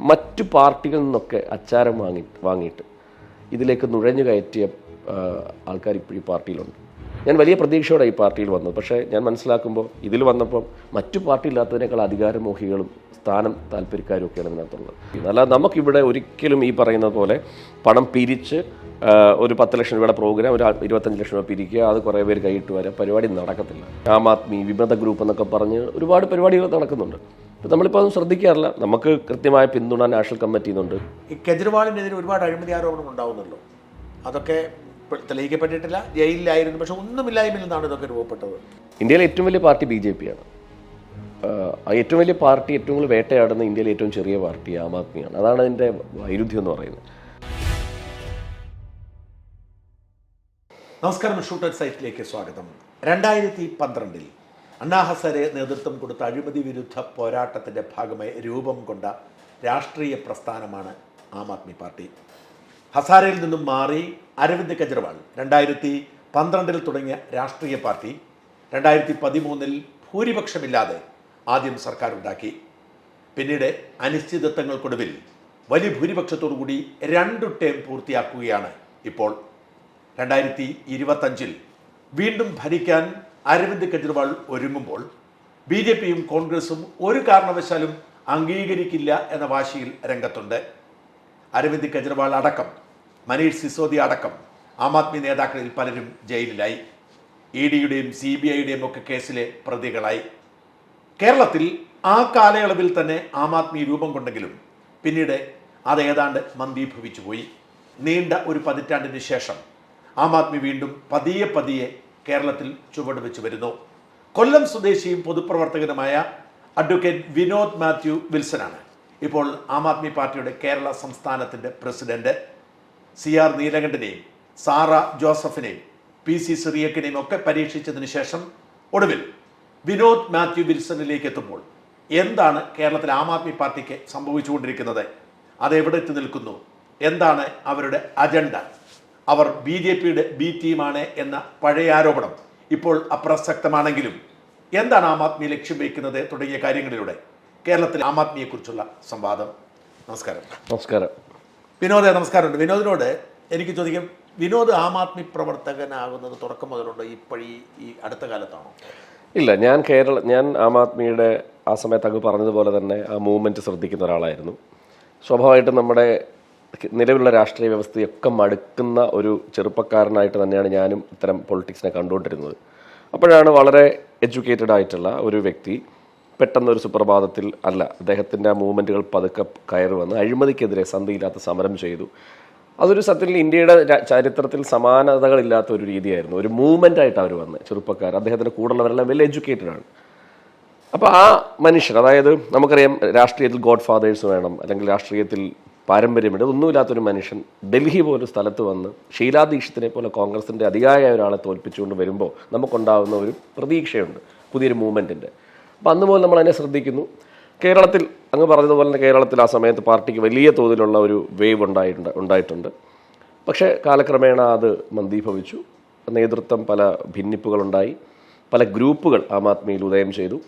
മറ്റു പാർട്ടികളിൽ നിന്നൊക്കെ അച്ചാരം വാങ്ങിയിട്ട് ഇതിലേക്ക് നുഴഞ്ഞു കയറ്റിയ ആൾക്കാർ ഇപ്പോൾ ഈ പാർട്ടിയിലുണ്ട്. ഞാൻ വലിയ പ്രതീക്ഷയോടെ ഈ പാർട്ടിയിൽ വന്നത്. പക്ഷേ ഞാൻ മനസ്സിലാക്കുമ്പോൾ ഇതിൽ വന്നപ്പോൾ മറ്റു പാർട്ടിയില്ലാത്തതിനേക്കാൾ അധികാരമോഹികളും സ്ഥാനം താല്പര്യക്കാരും ഒക്കെയാണ് ഇതിനകത്തുള്ളത്. അല്ലാതെ നമുക്കിവിടെ ഒരിക്കലും ഈ പറയുന്നത് പോലെ പണം പിരിച്ച് ഒരു 10 ലക്ഷം രൂപയുടെ പ്രോഗ്രാം ഒരു 25 ലക്ഷം രൂപ പിരിക്കുക, അത് കുറേ പേര് കൈയിട്ട് വരാം, പരിപാടി നടക്കത്തില്ല. ആം ആദ്മി വിമത ഗ്രൂപ്പ് എന്നൊക്കെ പറഞ്ഞ് ഒരുപാട് പരിപാടികൾ നടക്കുന്നുണ്ട്. ഇപ്പം നമ്മളിപ്പോൾ അതൊന്നും ശ്രദ്ധിക്കാറില്ല. നമുക്ക് കൃത്യമായ പിന്തുണ നാഷണൽ കമ്മിറ്റിയിൽ നിന്നുണ്ട്. ഈ കെജ്രിവാളിനെതിരെ ഒരുപാട് അഴിമതി ആരോപണം ഉണ്ടാവുന്നല്ലോ, അതൊക്കെ തെളിയിക്കപ്പെട്ടിട്ടില്ല, ജയിലിലായിരുന്നു, പക്ഷെ ഒന്നുമില്ലായ്മയിൽ നിന്നാണ് ഇതൊക്കെ രൂപപ്പെട്ടത്. ഇന്ത്യയിലെ ഏറ്റവും വലിയ പാർട്ടി BJP ആണ്. ഏറ്റവും വലിയ പാർട്ടി ഏറ്റവും കൂടുതൽ വേട്ടയാടുന്ന ഇന്ത്യയിലെ ഏറ്റവും ചെറിയ പാർട്ടി ആം ആദ്മിയാണ്. അതാണ് അതിൻ്റെ വൈരുദ്ധ്യം എന്ന് പറയുന്നത്. നമസ്കാരം, ഷൂട്ടർ സൈറ്റിലേക്ക് സ്വാഗതം. 2012 അണ്ണാ ഹസാരെ നേതൃത്വം കൊടുത്ത അഴിമതി വിരുദ്ധ പോരാട്ടത്തിൻ്റെ ഭാഗമായി രൂപം കൊണ്ട രാഷ്ട്രീയ പ്രസ്ഥാനമാണ് ആം ആദ്മി പാർട്ടി. ഹസാരയിൽ നിന്നും മാറി അരവിന്ദ് കെജ്രിവാൾ 2012 തുടങ്ങിയ രാഷ്ട്രീയ പാർട്ടി 2013 ഭൂരിപക്ഷമില്ലാതെ ആദ്യം സർക്കാർ ഉണ്ടാക്കി. പിന്നീട് അനിശ്ചിതത്വങ്ങൾക്കൊടുവിൽ വലിയ ഭൂരിപക്ഷത്തോടുകൂടി 2 ടേം പൂർത്തിയാക്കുകയാണ് ഇപ്പോൾ. 2025 വീണ്ടും ഭരിക്കാൻ അരവിന്ദ് കെജ്രിവാൾ ഒരുങ്ങുമ്പോൾ BJPയും കോൺഗ്രസും ഒരു കാരണവശാലും അംഗീകരിക്കില്ല എന്ന വാശിയിൽ രംഗത്തുണ്ട്. അരവിന്ദ് കെജ്രിവാൾ അടക്കം, മനീഷ് സിസോദിയ അടക്കം ആം ആദ്മി നേതാക്കളിൽ പലരും ജയിലിലായി. EDയുടെയും CBIയുടെയും ഒക്കെ കേസിലെ പ്രതികളായി. കേരളത്തിൽ ആ കാലയളവിൽ തന്നെ ആം ആദ്മി രൂപം കൊണ്ടെങ്കിലും പിന്നീട് അത് ഏതാണ്ട് മന്ദീഭവിച്ചു പോയി. നീണ്ട ഒരു പതിറ്റാണ്ടിന് ശേഷം ആം ആദ്മി വീണ്ടും പതിയെ കേരളത്തിൽ ചുവട് വെച്ച് വരുന്നു. കൊല്ലം സ്വദേശിയും പൊതുപ്രവർത്തകനുമായ അഡ്വക്കേറ്റ് വിനോദ് മാത്യു വിൽസനാണ് ഇപ്പോൾ ആം ആദ്മി പാർട്ടിയുടെ കേരള സംസ്ഥാനത്തിൻ്റെ പ്രസിഡന്റ്. CR നീലകണ്ഠനെയും സാറ ജോസഫിനെയും PC സിറിയക്കിനെയും ഒക്കെ പരീക്ഷിച്ചതിന് ശേഷം ഒടുവിൽ വിനോദ് മാത്യു വിൽസണിലേക്ക് എത്തുമ്പോൾ എന്താണ് കേരളത്തിലെ ആം ആദ്മി പാർട്ടിക്ക് സംഭവിച്ചുകൊണ്ടിരിക്കുന്നത്? അതെവിടെ എത്തി നിൽക്കുന്നു? എന്താണ് അവരുടെ അജണ്ട? അവർ BJPയുടെ B ടീമാണ് എന്ന പഴയ ആരോപണം ഇപ്പോൾ അപ്രസക്തമാണെങ്കിലും എന്താണ് ആം ആദ്മി ലക്ഷ്യം വയ്ക്കുന്നത് തുടങ്ങിയ കാര്യങ്ങളിലൂടെ കേരളത്തിൽ ആം ആദ്മിയെക്കുറിച്ചുള്ള സംവാദം. നമസ്കാരം വിനോദ്. നമസ്കാരമുണ്ട്. വിനോദിനോട് എനിക്ക് ചോദിക്കാം, വിനോദ് ആം ആദ്മി പ്രവർത്തകനാകുന്നത് തുടക്കം മുതലുണ്ടോ, ഈ അടുത്ത കാലത്താണോ? ഇല്ല, ഞാൻ ആം ആദ്മിയുടെ ആ സമയത്ത് അങ്ങ് പറഞ്ഞതുപോലെ തന്നെ ആ മൂവ്മെൻറ്റ് ശ്രദ്ധിക്കുന്ന ഒരാളായിരുന്നു. സ്വാഭാവികമായിട്ടും നമ്മുടെ നിലവിലുള്ള രാഷ്ട്രീയ വ്യവസ്ഥയൊക്കെ മടുക്കുന്ന ഒരു ചെറുപ്പക്കാരനായിട്ട് തന്നെയാണ് ഞാനും ഇത്തരം പൊളിറ്റിക്സിനെ കണ്ടുകൊണ്ടിരുന്നത്. അപ്പോഴാണ് വളരെ എഡ്യൂക്കേറ്റഡ് ആയിട്ടുള്ള ഒരു വ്യക്തി പെട്ടെന്നൊരു സുപ്രഭാതത്തിൽ അദ്ദേഹത്തിൻ്റെ ആ മൂവ്മെൻറ്റുകൾ പതുക്കെ കയറി വന്ന് അഴിമതിക്കെതിരെ സന്ധിയില്ലാത്ത സമരം ചെയ്തു. അതൊരു സത്യത്തിൽ ഇന്ത്യയുടെ ചരിത്രത്തിൽ സമാനതകളില്ലാത്ത ഒരു രീതിയായിരുന്നു. ഒരു മൂവ്മെൻ്റായിട്ട് അവർ വന്ന് ചെറുപ്പക്കാർ, അദ്ദേഹത്തിൻ്റെ കൂടെയുള്ളവരെല്ലാം വെൽ എഡ്യൂക്കേറ്റഡ് ആണ്. അപ്പോൾ ആ മനുഷ്യർ, അതായത് നമുക്കറിയാം രാഷ്ട്രീയത്തിൽ ഗോഡ് ഫാദേഴ്സ് വേണം, അല്ലെങ്കിൽ രാഷ്ട്രീയത്തിൽ പാരമ്പര്യമുണ്ട്, ഒന്നുമില്ലാത്തൊരു മനുഷ്യൻ ഡൽഹി പോലൊരു സ്ഥലത്ത് വന്ന് ഷീലാ ദീക്ഷിത്തിനെ പോലെ കോൺഗ്രസിൻ്റെ അധികാരിയായ ഒരാളെ തോൽപ്പിച്ചുകൊണ്ട് വരുമ്പോൾ നമുക്കുണ്ടാകുന്ന ഒരു പ്രതീക്ഷയുണ്ട് പുതിയൊരു മൂവ്മെൻറ്റിൻ്റെ. അപ്പോൾ അന്ന് പോലും നമ്മളതിനെ ശ്രദ്ധിക്കുന്നു. കേരളത്തിൽ അങ്ങ് പറഞ്ഞതുപോലെ തന്നെ കേരളത്തിൽ ആ സമയത്ത് പാർട്ടിക്ക് വലിയ തോതിലുള്ള ഒരു വേവ് ഉണ്ടായിട്ടുണ്ട്. പക്ഷേ കാലക്രമേണ അത് മന്ദീഭവിച്ചു. നേതൃത്വം പല ഭിന്നിപ്പുകളുണ്ടായി, പല ഗ്രൂപ്പുകൾ ആം ആദ്മിയിൽ ഉദയം ചെയ്തു.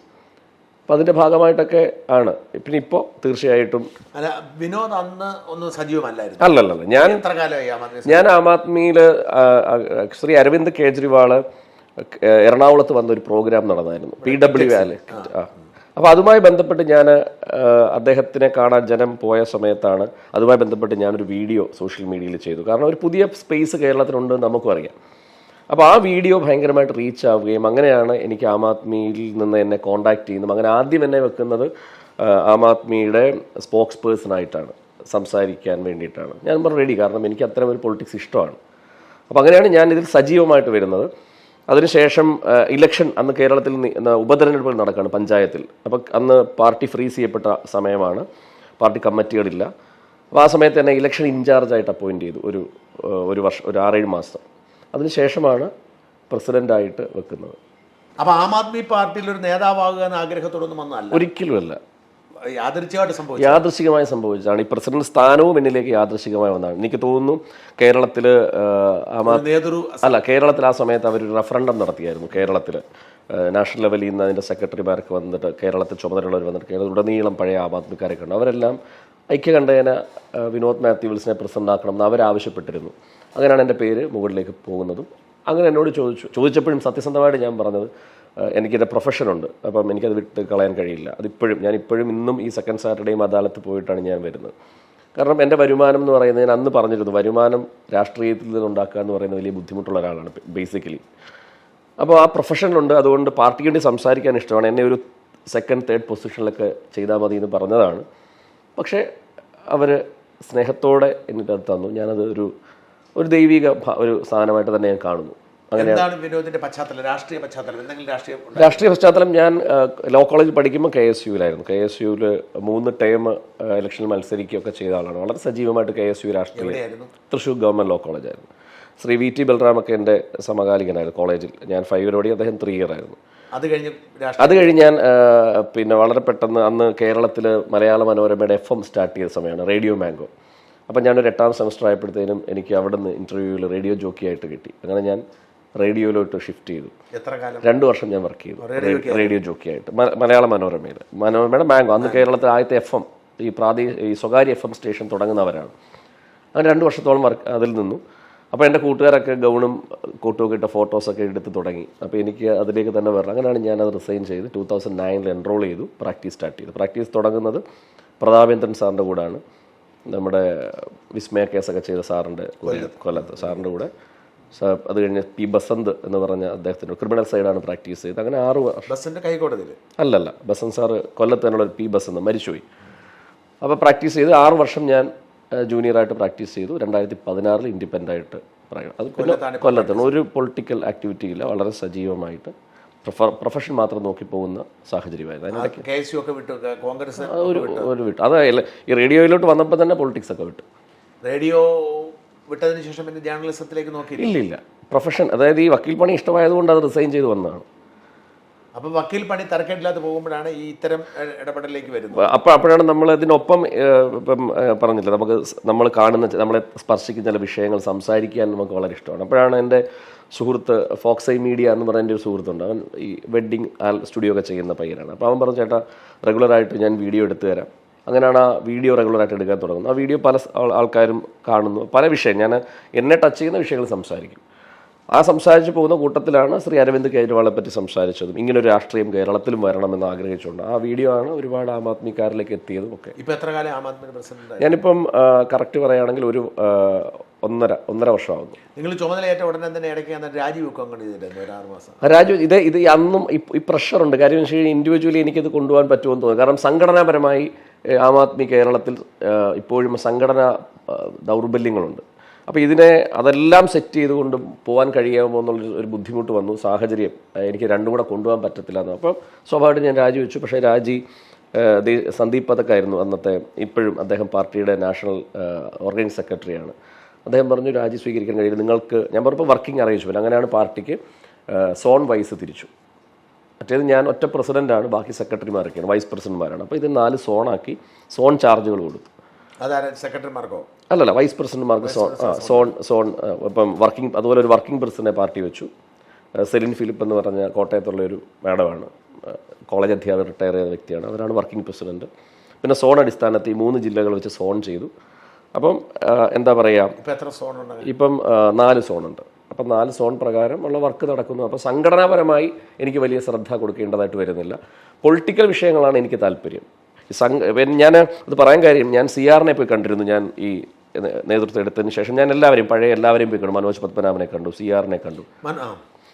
അപ്പം അതിൻ്റെ ഭാഗമായിട്ടൊക്കെ ആണ്. പിന്നെ ഇപ്പോൾ തീർച്ചയായിട്ടും വിനോദ് അന്ന് ഒന്നും സജീവമല്ലായിരുന്നു. അല്ലല്ല, ഞാൻ ആം ആദ്മിയിൽ ശ്രീ അരവിന്ദ് കെജ്രിവാൾ എറണാകുളത്ത് വന്ന ഒരു പ്രോഗ്രാം നടന്നായിരുന്നു, PWL. അപ്പോൾ അതുമായി ബന്ധപ്പെട്ട് ഞാൻ അദ്ദേഹത്തിനെ കാണാൻ ജനം പോയ സമയത്താണ് അതുമായി ബന്ധപ്പെട്ട് ഞാനൊരു വീഡിയോ സോഷ്യൽ മീഡിയയിൽ ചെയ്തു. കാരണം ഒരു പുതിയ സ്പേസ് കേരളത്തിലുണ്ട് നമുക്കും അറിയാം. അപ്പോൾ ആ വീഡിയോ ഭയങ്കരമായിട്ട് റീച്ച് ആവുകയും അങ്ങനെയാണ് എനിക്ക് ആം ആദ്മിയിൽ നിന്ന് എന്നെ കോൺടാക്ട് ചെയ്യുന്നത്. അങ്ങനെ ആദ്യം എന്നെ വെക്കുന്നത് ആം ആദ്മിയുടെ സ്പോക്സ് പേഴ്സണായിട്ടാണ്, സംസാരിക്കാൻ വേണ്ടിയിട്ടാണ്. ഞാൻ പറഞ്ഞു റെഡി, കാരണം എനിക്ക് അത്തരം ഒരു പൊളിറ്റിക്സ് ഇഷ്ടമാണ്. അപ്പോൾ അങ്ങനെയാണ് ഞാൻ ഇതിൽ സജീവമായിട്ട് വരുന്നത്. അതിനുശേഷം ഇലക്ഷൻ, അന്ന് കേരളത്തിൽ ഉപതെരഞ്ഞെടുപ്പുകൾ നടക്കുകയാണ് പഞ്ചായത്തിൽ. അപ്പോൾ അന്ന് പാർട്ടി ഫ്രീസ് ചെയ്യപ്പെട്ട സമയമാണ്, പാർട്ടി കമ്മിറ്റികളില്ല. അപ്പോൾ ആ സമയത്ത് തന്നെ ഇലക്ഷൻ ഇൻചാർജായിട്ട് അപ്പോയിൻറ്റ് ചെയ്തു ഒരു വർഷം, ഒരു 6-7 മാസം. അതിനുശേഷമാണ് പ്രസിഡൻ്റായിട്ട് വെക്കുന്നത്. അപ്പോൾ ആം ആദ്മി പാർട്ടിയിൽ ഒരു നേതാവാകുക എന്ന ആഗ്രഹത്തോടൊന്നും വന്നല്ല? ഒരിക്കലുമല്ല, യാദൃശ്ചികമായി സംഭവിച്ചതാണ്. ഈ പ്രസിഡന്റ് സ്ഥാനവും എന്നിലേക്ക് യാദൃശ്ചികമായി വന്നതാണ്. എനിക്ക് തോന്നുന്നു കേരളത്തിൽ കേരളത്തിൽ ആ സമയത്ത് അവരൊരു റഫറൻഡം നടത്തിയായിരുന്നു. കേരളത്തിൽ നാഷണൽ ലെവലിൽ നിന്ന് അതിൻ്റെ സെക്രട്ടറിമാർക്ക് വന്നിട്ട് കേരളത്തിൽ ചുമതലയുള്ളവർ വന്നിട്ട് കേരളത്തിലുടനീളം പഴയ ആം ആദ്മിക്കാരൊക്കെ ഉണ്ട്. അവരെല്ലാം ഐക്യകണ്ഠേന വിനോദ് മാത്യു വിൽസനെ പ്രസിഡന്റ് ആക്കണം എന്ന് അവരാവശ്യപ്പെട്ടിരുന്നു. അങ്ങനെയാണ് എൻ്റെ പേര് മുകളിലേക്ക് പോകുന്നതും. അങ്ങനെ എന്നോട് ചോദിച്ചപ്പോഴും സത്യസന്ധമായിട്ട് ഞാൻ പറഞ്ഞത് എനിക്കെൻ്റെ പ്രൊഫഷനുണ്ട്, അപ്പം എനിക്കത് വിട്ട് കളയാൻ കഴിയില്ല. ഞാനിപ്പോഴും ഇന്നും ഈ സെക്കൻഡ് സാറ്റർഡേയും അദാലത്ത് പോയിട്ടാണ് ഞാൻ വരുന്നത്. കാരണം എൻ്റെ വരുമാനം എന്ന് പറയുന്നത്, ഞാൻ അന്ന് പറഞ്ഞിരുന്നു, വരുമാനം രാഷ്ട്രീയത്തിൽ നിന്നുണ്ടാക്കുക എന്ന് പറയുന്നത് വലിയ ബുദ്ധിമുട്ടുള്ള ഒരാളാണ് ബേസിക്കലി. അപ്പോൾ ആ പ്രൊഫഷനിലുണ്ട്, അതുകൊണ്ട് പാർട്ടിക്ക് വേണ്ടി സംസാരിക്കാൻ ഇഷ്ടമാണ്. എന്നെ ഒരു സെക്കൻഡ് തേർഡ് പൊസിഷനിലൊക്കെ ചെയ്താൽ മതി എന്ന് പറഞ്ഞതാണ്. പക്ഷേ അവർ സ്നേഹത്തോടെ എന്നിട്ട് അത് തന്നു. ഞാനത് ഒരു ദൈവിക ഒരു സാധനമായിട്ട് തന്നെ ഞാൻ കാണുന്നു. എന്താണ് വിനോദിന്റെ പശ്ചാത്തലം, രാഷ്ട്രീയ പശ്ചാത്തലം, എന്തെങ്കിലും രാഷ്ട്രീയ പശ്ചാത്തലം? ഞാൻ ലോ കോളേജിൽ പഠിക്കുമ്പോൾ KSUവിലായിരുന്നു. KSUവിൽ 3 ടേം ഇലക്ഷനിൽ മത്സരിക്കുകയൊക്കെ ചെയ്ത ആളാണ്. വളരെ സജീവമായിട്ട് KSU രാഷ്ട്രീയം. തൃശ്ശൂർ ഗവൺമെൻറ് ലോ കോളേജായിരുന്നു. ശ്രീ VT ബൽറാമൊക്കെ എൻ്റെ സമകാലികനായിരുന്നു കോളേജിൽ. ഞാൻ 5 ഇയർ ഓടി, അദ്ദേഹം 3 ഇയർ ആയിരുന്നു. അത് കഴിഞ്ഞ് ഞാൻ പിന്നെ വളരെ പെട്ടെന്ന് അന്ന് കേരളത്തിൽ മലയാള മനോരമയുടെ FM സ്റ്റാർട്ട് ചെയ്ത സമയമാണ്, റേഡിയോ മാംഗോ. അപ്പം ഞാനൊരു 8ാം സെമസ്റ്റർ ആയപ്പോഴത്തേനും എനിക്ക് അവിടെ നിന്ന് ഇൻ്റർവ്യൂവിൽ റേഡിയോ ജോക്കിയായിട്ട് കിട്ടി. അങ്ങനെ ഞാൻ റേഡിയോയിലോട്ട് ഷിഫ്റ്റ് ചെയ്തു. 2 വർഷം ഞാൻ വർക്ക് ചെയ്തു റേഡിയോ ജോക്കിയായിട്ട് മലയാള മനോരമയുടെ മാംഗോ. അന്ന് കേരളത്തിൽ ആദ്യത്തെ FM, ഈ സ്വകാര്യ FM സ്റ്റേഷൻ തുടങ്ങുന്നവരാണ്. അങ്ങനെ 2 വർഷത്തോളം അതിൽ നിന്നു. അപ്പോൾ എൻ്റെ കൂട്ടുകാരൊക്കെ ഗൗണും കോട്ടുമൊക്കെ ഇട്ട ഫോട്ടോസൊക്കെ എടുത്ത് തുടങ്ങി. അപ്പോൾ എനിക്ക് അതിലേക്ക് തന്നെ വരണം. അങ്ങനെയാണ് ഞാനത് റിസൈൻ ചെയ്ത് 2009 എൻറോൾ ചെയ്തു, പ്രാക്ടീസ് സ്റ്റാർട്ട് ചെയ്തു. പ്രാക്ടീസ് തുടങ്ങുന്നത് പ്രതാപേന്ദ്രൻ സാറിൻ്റെ കൂടെയാണ്. നമ്മുടെ വിസ്മയ കേസൊക്കെ ചെയ്ത സാറിൻ്റെ കൊല്ലത്ത് സാറിൻ്റെ കൂടെ. അത് കഴിഞ്ഞ് P. ബസന്ത് എന്ന് പറഞ്ഞ അദ്ദേഹത്തിൻ്റെ ക്രിമിനൽ സൈഡാണ് പ്രാക്ടീസ് ചെയ്തത്. അങ്ങനെ 6 വർഷം. കൈക്കോടതിയിൽ അല്ലല്ല, ബസന്ത് സാറ് കൊല്ലത്ത് തന്നെയുള്ള P. ബസന്ത് മരിച്ചുപോയി. അപ്പോൾ പ്രാക്ടീസ് ചെയ്ത് 6 വർഷം ഞാൻ ജൂനിയറായിട്ട് പ്രാക്ടീസ് ചെയ്തു. 2016 ഇൻഡിപെൻഡൻ്റ് ആയിട്ട് പറയണം. അത് കൊല്ലത്താണ്. ഒരു പൊളിറ്റിക്കൽ ആക്ടിവിറ്റി ഇല്ല, വളരെ സജീവമായിട്ട് പ്രൊഫഷൻ മാത്രം നോക്കി പോകുന്ന സാഹചര്യമായിരുന്നു. ഒരു വിട്ടു. അതല്ല, ഈ റേഡിയോയിലോട്ട് വന്നപ്പോൾ തന്നെ പൊളിറ്റിക്സ് ഒക്കെ വിട്ടു. റേഡിയോ വിട്ടതിന് ശേഷം പിന്നെ ജേർണലിസത്തിലേക്ക് നോക്കി? ഇല്ല, പ്രൊഫഷൻ, അതായത് ഈ വക്കീൽ പണി ഇഷ്ടമായതുകൊണ്ട് അത് റിസൈൻ ചെയ്ത് വന്നതാണ്. അപ്പോൾ വക്കീൽ പണി തരക്കേടില്ലാതെ പോകുമ്പോഴാണ് ഈ ഇത്തരം ഇടപെടലിലേക്ക് വരുന്നത്. അപ്പോഴാണ് നമ്മൾ ഇതിനൊപ്പം ഇപ്പം പറഞ്ഞില്ല, നമ്മൾ കാണുന്ന, നമ്മളെ സ്പർശിക്കുന്ന ചില വിഷയങ്ങൾ സംസാരിക്കാൻ നമുക്ക് വളരെ ഇഷ്ടമാണ്. അപ്പോഴാണ് എൻ്റെ സുഹൃത്ത് ഫോക്സൈ മീഡിയ എന്ന് പറയുന്ന എൻ്റെ ഒരു സുഹൃത്തുണ്ട്. അവൻ ഈ വെഡ്ഡിങ് സ്റ്റുഡിയോ ഒക്കെ ചെയ്യുന്ന പയ്യനാണ്. അപ്പോൾ അവൻ പറഞ്ഞു, ചേട്ടാ റെഗുലറായിട്ട് ഞാൻ വീഡിയോ എടുത്തു തരാം. അങ്ങനെയാണ് ആ വീഡിയോ റെഗുലറായിട്ട് എടുക്കാൻ തുടങ്ങുന്നത്. ആ വീഡിയോ പല ആൾക്കാരും കാണുന്നു. പല വിഷയം, ഞാൻ എന്നെ ടച്ച് ചെയ്യുന്ന വിഷയങ്ങൾ സംസാരിക്കും. ആ സംസാരിച്ച് പോകുന്ന കൂട്ടത്തിലാണ് ശ്രീ അരവിന്ദ് കെജ്രിവാളെ പറ്റി സംസാരിച്ചതും ഇങ്ങനൊരു രാഷ്ട്രീയം കേരളത്തിലും വരണമെന്ന് ആഗ്രഹിച്ചുകൊണ്ട്. ആ വീഡിയോ ആണ് ഒരുപാട് ആം ആദ്മിക്കാരിലേക്ക് എത്തിയതും ഒക്കെ. ഇപ്പോൾ എത്ര കാലം ആം ആദ്മി പ്രസിഡന്റ്? ഞാനിപ്പം കറക്റ്റ് പറയുകയാണെങ്കിൽ ഒരു 1.5 വർഷമാകുന്നു. നിങ്ങൾ ചുമതലയേറ്റ ഉടനെ തന്നെ ഇടയ്ക്ക് രാജിവെക്കാൻ ചെയ്തിട്ടുണ്ട് 6 മാസം. രാജു, ഇത് അന്നും ഈ പ്രഷറുണ്ട്. കാര്യം എന്ന് വെച്ച് കഴിഞ്ഞാൽ ഇൻഡിവിജ്വലി എനിക്കിത് കൊണ്ടുപോകാൻ പറ്റുമെന്ന് തോന്നുന്നു. കാരണം സംഘടനാപരമായി ആം ആദ്മി കേരളത്തിൽ ഇപ്പോഴും സംഘടനാ ദൗർബല്യങ്ങളുണ്ട്. അപ്പോൾ അതെല്ലാം സെറ്റ് ചെയ്തുകൊണ്ട് പോകാൻ കഴിയാമോ എന്നുള്ളൊരു ബുദ്ധിമുട്ട് വന്നു. സാഹചര്യം എനിക്ക് രണ്ടും കൂടെ കൊണ്ടുപോകാൻ പറ്റത്തില്ല എന്ന്. അപ്പം സ്വാഭാവികമായിട്ട് ഞാൻ രാജിവെച്ചു. പക്ഷേ സന്ദീപ് പതക്കായിരുന്നു അന്നത്തെ, ഇപ്പോഴും അദ്ദേഹം പാർട്ടിയുടെ നാഷണൽ ഓർഗനൈസിംഗ് സെക്രട്ടറിയാണ്. അദ്ദേഹം പറഞ്ഞു, രാജി സ്വീകരിക്കാൻ കഴിയില്ല നിങ്ങൾക്ക്. ഞാൻ പറഞ്ഞപ്പോൾ വർക്കിംഗ് അറേഞ്ച്മെൻറ്റ്. അങ്ങനെയാണ് പാർട്ടിക്ക് സോൺ വൈസ് തിരിച്ചു. മറ്റേത് ഞാൻ ഒറ്റ പ്രസിഡൻ്റാണ്, ബാക്കി സെക്രട്ടറിമാരൊക്കെയാണ്, വൈസ് പ്രസിഡന്റ്മാരാണ്. അപ്പോൾ ഇത് 4 സോണാക്കി സോൺ ചാർജുകൾ കൊടുത്തു. സെക്രട്ടറിമാർക്കോ? അല്ലല്ല, വൈസ് പ്രസിഡന്റ്മാർക്ക് സോൺ ഇപ്പം വർക്കിംഗ്, അതുപോലെ ഒരു വർക്കിംഗ് പ്രസിഡന്റിനെ പാർട്ടി വെച്ചു. സെലിൻ ഫിലിപ്പ് എന്ന് പറഞ്ഞ കോട്ടയത്തുള്ള ഒരു മാഡമാണ്, കോളേജ് അധ്യാപകർ, റിട്ടയർ ചെയ്ത വ്യക്തിയാണ്. അവരാണ് വർക്കിംഗ് പ്രസിഡന്റ്. പിന്നെ സോൺ അടിസ്ഥാനത്തിൽ 3 ജില്ലകൾ വെച്ച് സോൺ ചെയ്തു. അപ്പം എന്താ പറയുക, ഇപ്പം 4 സോണുണ്ട്. അപ്പം 4 സോൺ പ്രകാരം ഉള്ള വർക്ക് നടക്കുന്നു. അപ്പോൾ സംഘടനാപരമായി എനിക്ക് വലിയ ശ്രദ്ധ കൊടുക്കേണ്ടതായിട്ട് വരുന്നില്ല. പൊളിറ്റിക്കൽ വിഷയങ്ങളാണ് എനിക്ക് താല്പര്യം. ഞാൻ അത് പറയാൻ കാര്യം, ഞാൻ CRനെ പോയി കണ്ടിരുന്നു. ഞാൻ ഈ നേതൃത്വം എടുത്തതിന് ശേഷം ഞാൻ പഴയ എല്ലാവരെയും പോയി കണ്ടു. മനോജ് പത്മനാഭനെ കണ്ടു, CRനെ കണ്ടു.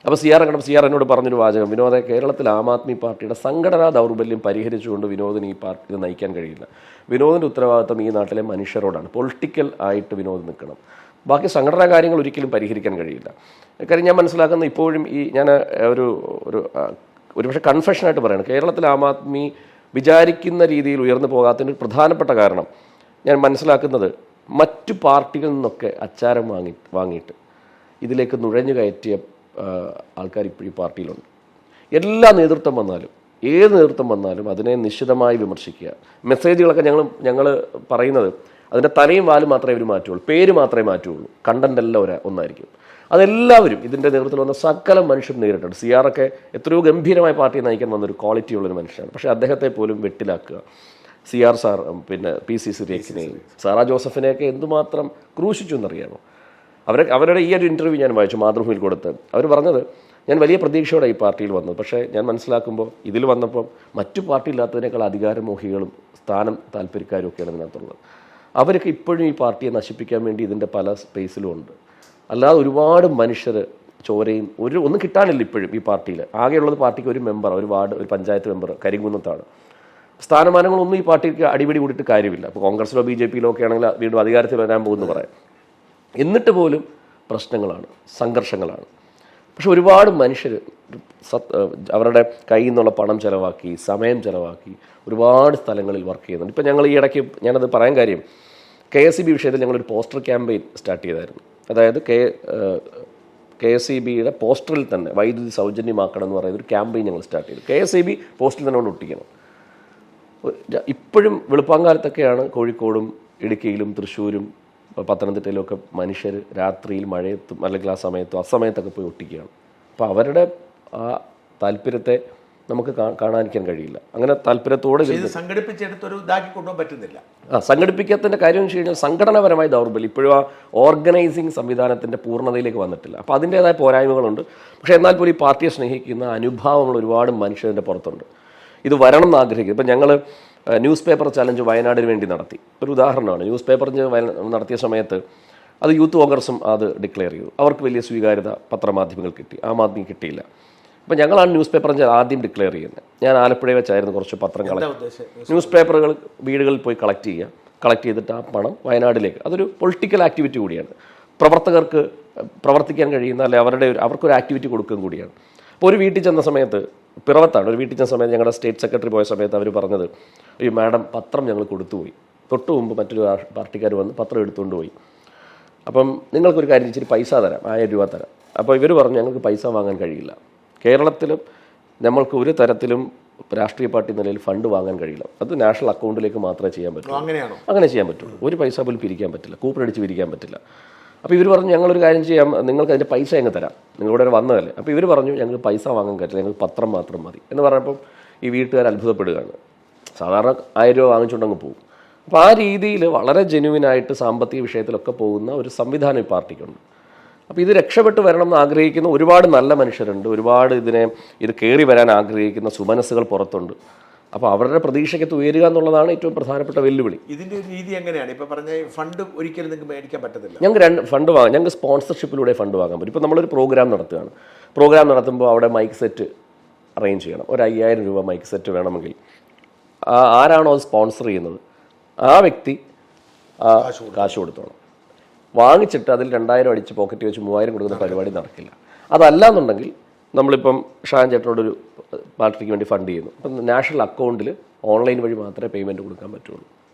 അപ്പോൾ CR കണ്ടപ്പോൾ CR എന്നോട് പറഞ്ഞൊരു വാചകം, വിനോദ, കേരളത്തിൽ ആം ആദ്മി പാർട്ടിയുടെ സംഘടനാ ദൗർബല്യം പരിഹരിച്ചുകൊണ്ട് വിനോദിന് ഈ പാർട്ടി നയിക്കാൻ കഴിയില്ല. വിനോദിൻ്റെ ഉത്തരവാദിത്വം ഈ നാട്ടിലെ മനുഷ്യരോടാണ്. പൊളിറ്റിക്കൽ ആയിട്ട് വിനോദ് നിൽക്കണം. ബാക്കി സംഘടനാ കാര്യങ്ങൾ ഒരിക്കലും പരിഹരിക്കാൻ കഴിയില്ല. കാര്യം ഞാൻ മനസ്സിലാക്കുന്ന ഇപ്പോഴും ഞാൻ ഒരുപക്ഷെ കൺഫെഷനായിട്ട് പറയണം, കേരളത്തിൽ ആം ആദ്മി വിചാരിക്കുന്ന രീതിയിൽ ഉയർന്നു പോകാത്തതിന് പ്രധാനപ്പെട്ട കാരണം ഞാൻ മനസ്സിലാക്കുന്നത്, മറ്റു പാർട്ടികളിൽ നിന്നൊക്കെ അച്ചാരം വാങ്ങിയിട്ട് ഇതിലേക്ക് നുഴഞ്ഞു കയറ്റിയ ആൾക്കാർ ഇപ്പോഴും പാർട്ടിയിലുണ്ട്. എല്ലാ നേതൃത്വം വന്നാലും, ഏത് നേതൃത്വം വന്നാലും അതിനെ നിശ്ചിതമായി വിമർശിക്കുക. മെസ്സേജുകളൊക്കെ ഞങ്ങൾ പറയുന്നത് അതിൻ്റെ തലയും വാലും മാത്രമേ ഇവർ മാറ്റുള്ളൂ, പേര് മാത്രമേ മാറ്റുള്ളൂ, കണ്ടന്റ് എല്ലാം ഒന്നായിരിക്കും. അതെല്ലാവരും ഇതിൻ്റെ നേതൃത്വത്തിൽ വന്ന സകല മനുഷ്യർ നേരിട്ടുണ്ട്. CRൊക്കെ എത്രയോ ഗംഭീരമായ പാർട്ടിയെ നയിക്കാൻ വന്നൊരു ക്വാളിറ്റി ഉള്ളൊരു മനുഷ്യനാണ്. പക്ഷേ അദ്ദേഹത്തെ പോലും വെട്ടിലാക്കുക, CR സാർ, പിന്നെ PC സുരേഷിനെയും സാറാ ജോസഫിനെയൊക്കെ എന്തുമാത്രം ക്രൂശിച്ചു എന്നറിയാമോ? അവരുടെ ഈ ഒരു ഇൻ്റർവ്യൂ ഞാൻ വായിച്ചു, മാതൃഭൂമിയിൽ കൊടുത്ത്. അവർ പറഞ്ഞത്, ഞാൻ വലിയ പ്രതീക്ഷയോടെ ഈ പാർട്ടിയിൽ വന്നത്, പക്ഷേ ഞാൻ മനസ്സിലാക്കുമ്പോൾ ഇതിൽ വന്നപ്പോൾ മറ്റു പാർട്ടി ഇല്ലാത്തതിനേക്കാൾ അധികാരമോഹികളും സ്ഥാനം താല്പര്യക്കാരും ഒക്കെയാണ് ഇതിനകത്തുള്ളത്. അവരൊക്കെ ഇപ്പോഴും ഈ പാർട്ടിയെ നശിപ്പിക്കാൻ വേണ്ടി ഇതിൻ്റെ പല സ്പേസിലും ഉണ്ട്. അല്ലാതെ ഒരുപാട് മനുഷ്യർ ചോരയും ഒന്നും കിട്ടാനില്ല ഇപ്പോഴും ഈ പാർട്ടിയിൽ. ആകെയുള്ളത് പാർട്ടിക്ക് ഒരു മെമ്പർ, ഒരു വാർഡ്, ഒരു പഞ്ചായത്ത് മെമ്പർ കരിങ്കുന്നത്താണ്. സ്ഥാനമാനങ്ങളൊന്നും ഈ പാർട്ടിക്ക് അടിപിടി കൂടിയിട്ട് കാര്യമില്ല. ഇപ്പോൾ കോൺഗ്രസിലോ BJP-യിലോ ഒക്കെ ആണെങ്കിൽ വീണ്ടും അധികാരത്തിൽ വരാൻ പോകുന്നു പറയാം. എന്നിട്ട് പോലും പ്രശ്നങ്ങളാണ്, സംഘർഷങ്ങളാണ്. പക്ഷെ ഒരുപാട് മനുഷ്യർ അവരുടെ കയ്യിൽ നിന്നുള്ള പണം ചിലവാക്കി, സമയം ചിലവാക്കി ഒരുപാട് സ്ഥലങ്ങളിൽ വർക്ക് ചെയ്യുന്നുണ്ട്. ഇപ്പം ഞങ്ങൾ ഈ ഇടയ്ക്ക്, ഞാനത് പറയാൻ കാര്യം, KSEB വിഷയത്തിൽ ഞങ്ങളൊരു പോസ്റ്റർ ക്യാമ്പയിൻ സ്റ്റാർട്ട് ചെയ്തായിരുന്നു. അതായത് KSEBയുടെ പോസ്റ്ററിൽ തന്നെ വൈദ്യുതി സൗജന്യമാക്കണം എന്ന് പറയുന്ന ഒരു ക്യാമ്പയിൻ ഞങ്ങൾ സ്റ്റാർട്ട് ചെയ്തു. KSEB പോസ്റ്റിൽ തന്നെ കൊണ്ട് ഒട്ടിക്കണം. ഇപ്പോഴും വെളുപ്പാങ്കാലത്തൊക്കെയാണ് കോഴിക്കോടും ഇടുക്കിയിലും തൃശ്ശൂരും പത്തനംതിട്ടയിലും ഒക്കെ മനുഷ്യർ രാത്രിയിൽ മഴയത്തും അല്ലെങ്കിൽ ആ സമയത്തും അസമയത്തൊക്കെ പോയി ഒട്ടിക്കുകയാണ്. അപ്പോൾ അവരുടെ ആ താല്പര്യത്തെ നമുക്ക് കാണാനിരിക്കാൻ കഴിയില്ല. അങ്ങനെ താല്പര്യത്തോടെ സംഘടിപ്പിച്ചെടുത്തൊരു ഇതാക്കി കൊണ്ടുപോകാൻ പറ്റുന്നില്ല. സംഘടിപ്പിക്കാത്തതിൻ്റെ കാര്യം എന്ന് വെച്ച് കഴിഞ്ഞാൽ സംഘടനാപരമായ ദൗർബല്യം ഇപ്പോഴും ആ ഓർഗനൈസിങ് സംവിധാനത്തിൻ്റെ പൂർണ്ണതയിലേക്ക് വന്നിട്ടില്ല. അപ്പോൾ അതിൻ്റേതായ പോരായ്മകളുണ്ട്. പക്ഷേ എന്നാൽ പോലും ഈ പാർട്ടിയെ സ്നേഹിക്കുന്ന അനുഭാവങ്ങൾ ഒരുപാട് മനുഷ്യരുടെ പുറത്തുണ്ട്. ഇത് വരണം എന്ന് ആഗ്രഹിക്കും. ഇപ്പം ഞങ്ങൾ ന്യൂസ് പേപ്പർ ചലഞ്ച് വയനാടിന് വേണ്ടി നടത്തി. ഒരു ഉദാഹരണമാണ്. ന്യൂസ് പേപ്പർ നടത്തിയ സമയത്ത് അത് യൂത്ത് കോൺഗ്രസും അത് ഡിക്ലെയർ ചെയ്തു. അവർക്ക് വലിയ സ്വീകാര്യത പത്രമാധ്യമങ്ങൾ കിട്ടി, ആം ആദ്മി കിട്ടിയില്ല. അപ്പം ഞങ്ങളാണ് ന്യൂസ് പേപ്പർ ആദ്യം ഡിക്ലെയർ ചെയ്യുന്നത്. ഞാൻ ആലപ്പുഴ വെച്ചായിരുന്നു കുറച്ച് പത്രങ്ങൾ, ന്യൂസ് പേപ്പറുകൾ വീടുകളിൽ പോയി കളക്ട് ചെയ്തിട്ട് ആ പണം വയനാടിലേക്ക്, അതൊരു പൊളിറ്റിക്കൽ ആക്ടിവിറ്റി കൂടിയാണ്. പ്രവർത്തകർക്ക് പ്രവർത്തിക്കാൻ കഴിയുന്ന, അല്ലെ അവർക്കൊരു ആക്ടിവിറ്റി കൊടുക്കുകയും കൂടിയാണ്. അപ്പോൾ ഒരു വീട്ടിൽ ചെന്ന സമയത്ത്, പിറവത്താണ്, ഒരു വീട്ടിൽ ചെന്ന സമയത്ത് ഞങ്ങളുടെ സ്റ്റേറ്റ് സെക്രട്ടറി പോയ സമയത്ത് അവർ പറഞ്ഞത്, ഈ മാഡം പത്രം ഞങ്ങൾ കൊടുത്തുപോയി. തൊട്ട് മുമ്പ് മറ്റൊരു പാർട്ടിക്കാർ വന്ന് പത്രം എടുത്തുകൊണ്ട് പോയി. അപ്പം നിങ്ങൾക്കൊരു കാര്യം, ഇച്ചിരി പൈസ തരാം, 1000 രൂപ തരാം. അപ്പോൾ ഇവർ പറഞ്ഞു, ഞങ്ങൾക്ക് പൈസ വാങ്ങാൻ കഴിയില്ല. കേരളത്തിലും നമ്മൾക്ക് ഒരു തരത്തിലും രാഷ്ട്രീയ പാർട്ടി നിലയിൽ ഫണ്ട് വാങ്ങാൻ കഴിയില്ല. അത് നാഷണൽ അക്കൗണ്ടിലേക്ക് മാത്രമേ ചെയ്യാൻ പറ്റൂ. അങ്ങനെ ചെയ്യാൻ പറ്റുള്ളൂ. ഒരു പൈസ പോലും പിരിക്കാൻ പറ്റില്ല, കൂപ്പൺ അടിച്ച് പിരിക്കാൻ പറ്റില്ല. അപ്പോൾ ഇവർ പറഞ്ഞു, ഞങ്ങളൊരു കാര്യം ചെയ്യാം, നിങ്ങൾക്ക് അതിൻ്റെ പൈസ അങ്ങ് തരാം, നിങ്ങളിവിടെ വന്നതല്ലേ. അപ്പോൾ ഇവർ പറഞ്ഞു, ഞങ്ങൾക്ക് പൈസ വാങ്ങാൻ പറ്റില്ല, ഞങ്ങൾക്ക് പത്രം മാത്രം മതി എന്ന് പറഞ്ഞപ്പോൾ ഈ വീട്ടുകാർ അത്ഭുതപ്പെടുകയാണ്. സാധാരണ 1000 രൂപ വാങ്ങിച്ചുകൊണ്ടങ്ങ് പോകും. അപ്പോൾ ആ രീതിയിൽ വളരെ ജെന്യുവിനായിട്ട് സാമ്പത്തിക വിഷയത്തിലൊക്കെ പോകുന്ന ഒരു സംവിധാനം ഈ പാർട്ടിക്കുണ്ട്. അപ്പോൾ ഇത് രക്ഷപ്പെട്ട് വരണം എന്ന് ആഗ്രഹിക്കുന്ന ഒരുപാട് നല്ല മനുഷ്യരുണ്ട്. ഒരുപാട് ഇത് കയറി വരാൻ ആഗ്രഹിക്കുന്ന സുമനസ്സുകൾ പുറത്തുണ്ട്. അപ്പോൾ അവരുടെ പ്രതീക്ഷയ്ക്കത്ത് ഉയരുക എന്നുള്ളതാണ് ഏറ്റവും പ്രധാനപ്പെട്ട വെല്ലുവിളി. ഇതിൻ്റെ ഒരു രീതി എങ്ങനെയാണ്? ഇപ്പോൾ പറഞ്ഞ ഫണ്ട് ഒരിക്കലും നിങ്ങൾക്ക് മേടിക്കാൻ പറ്റത്തില്ല. ഞങ്ങൾക്ക് ഫണ്ട് വാങ്ങാം, ഞങ്ങൾക്ക് സ്പോൺസർഷിപ്പിലൂടെ ഫണ്ട് വാങ്ങാൻ പറ്റും. ഇപ്പോൾ നമ്മളൊരു പ്രോഗ്രാം നടത്തുകയാണ്. പ്രോഗ്രാം നടത്തുമ്പോൾ അവിടെ മൈക്ക് സെറ്റ് അറേഞ്ച് ചെയ്യണം. ഒരു 5000 രൂപ മൈക്ക് സെറ്റ് വേണമെങ്കിൽ ആരാണോ അത് സ്പോൺസർ ചെയ്യുന്നത് ആ വ്യക്തി കാശ് കൊടുത്തോണം. വാങ്ങിച്ചിട്ട് അതിൽ 2000 അടിച്ച് പോക്കറ്റ് വെച്ച് 3000 കൊടുക്കുന്ന പരിപാടി നടക്കില്ല. അതല്ല എന്നുണ്ടെങ്കിൽ നമ്മളിപ്പം ഷാൻ ചേട്ടനോടൊരു പാർട്ടിക്ക് വേണ്ടി ഫണ്ട് ചെയ്യുന്നു. അപ്പം നാഷണൽ അക്കൗണ്ടിൽ ഓൺലൈൻ വഴി മാത്രമേ പേയ്മെൻറ്റ് കൊടുക്കാൻ പറ്റുള്ളൂ.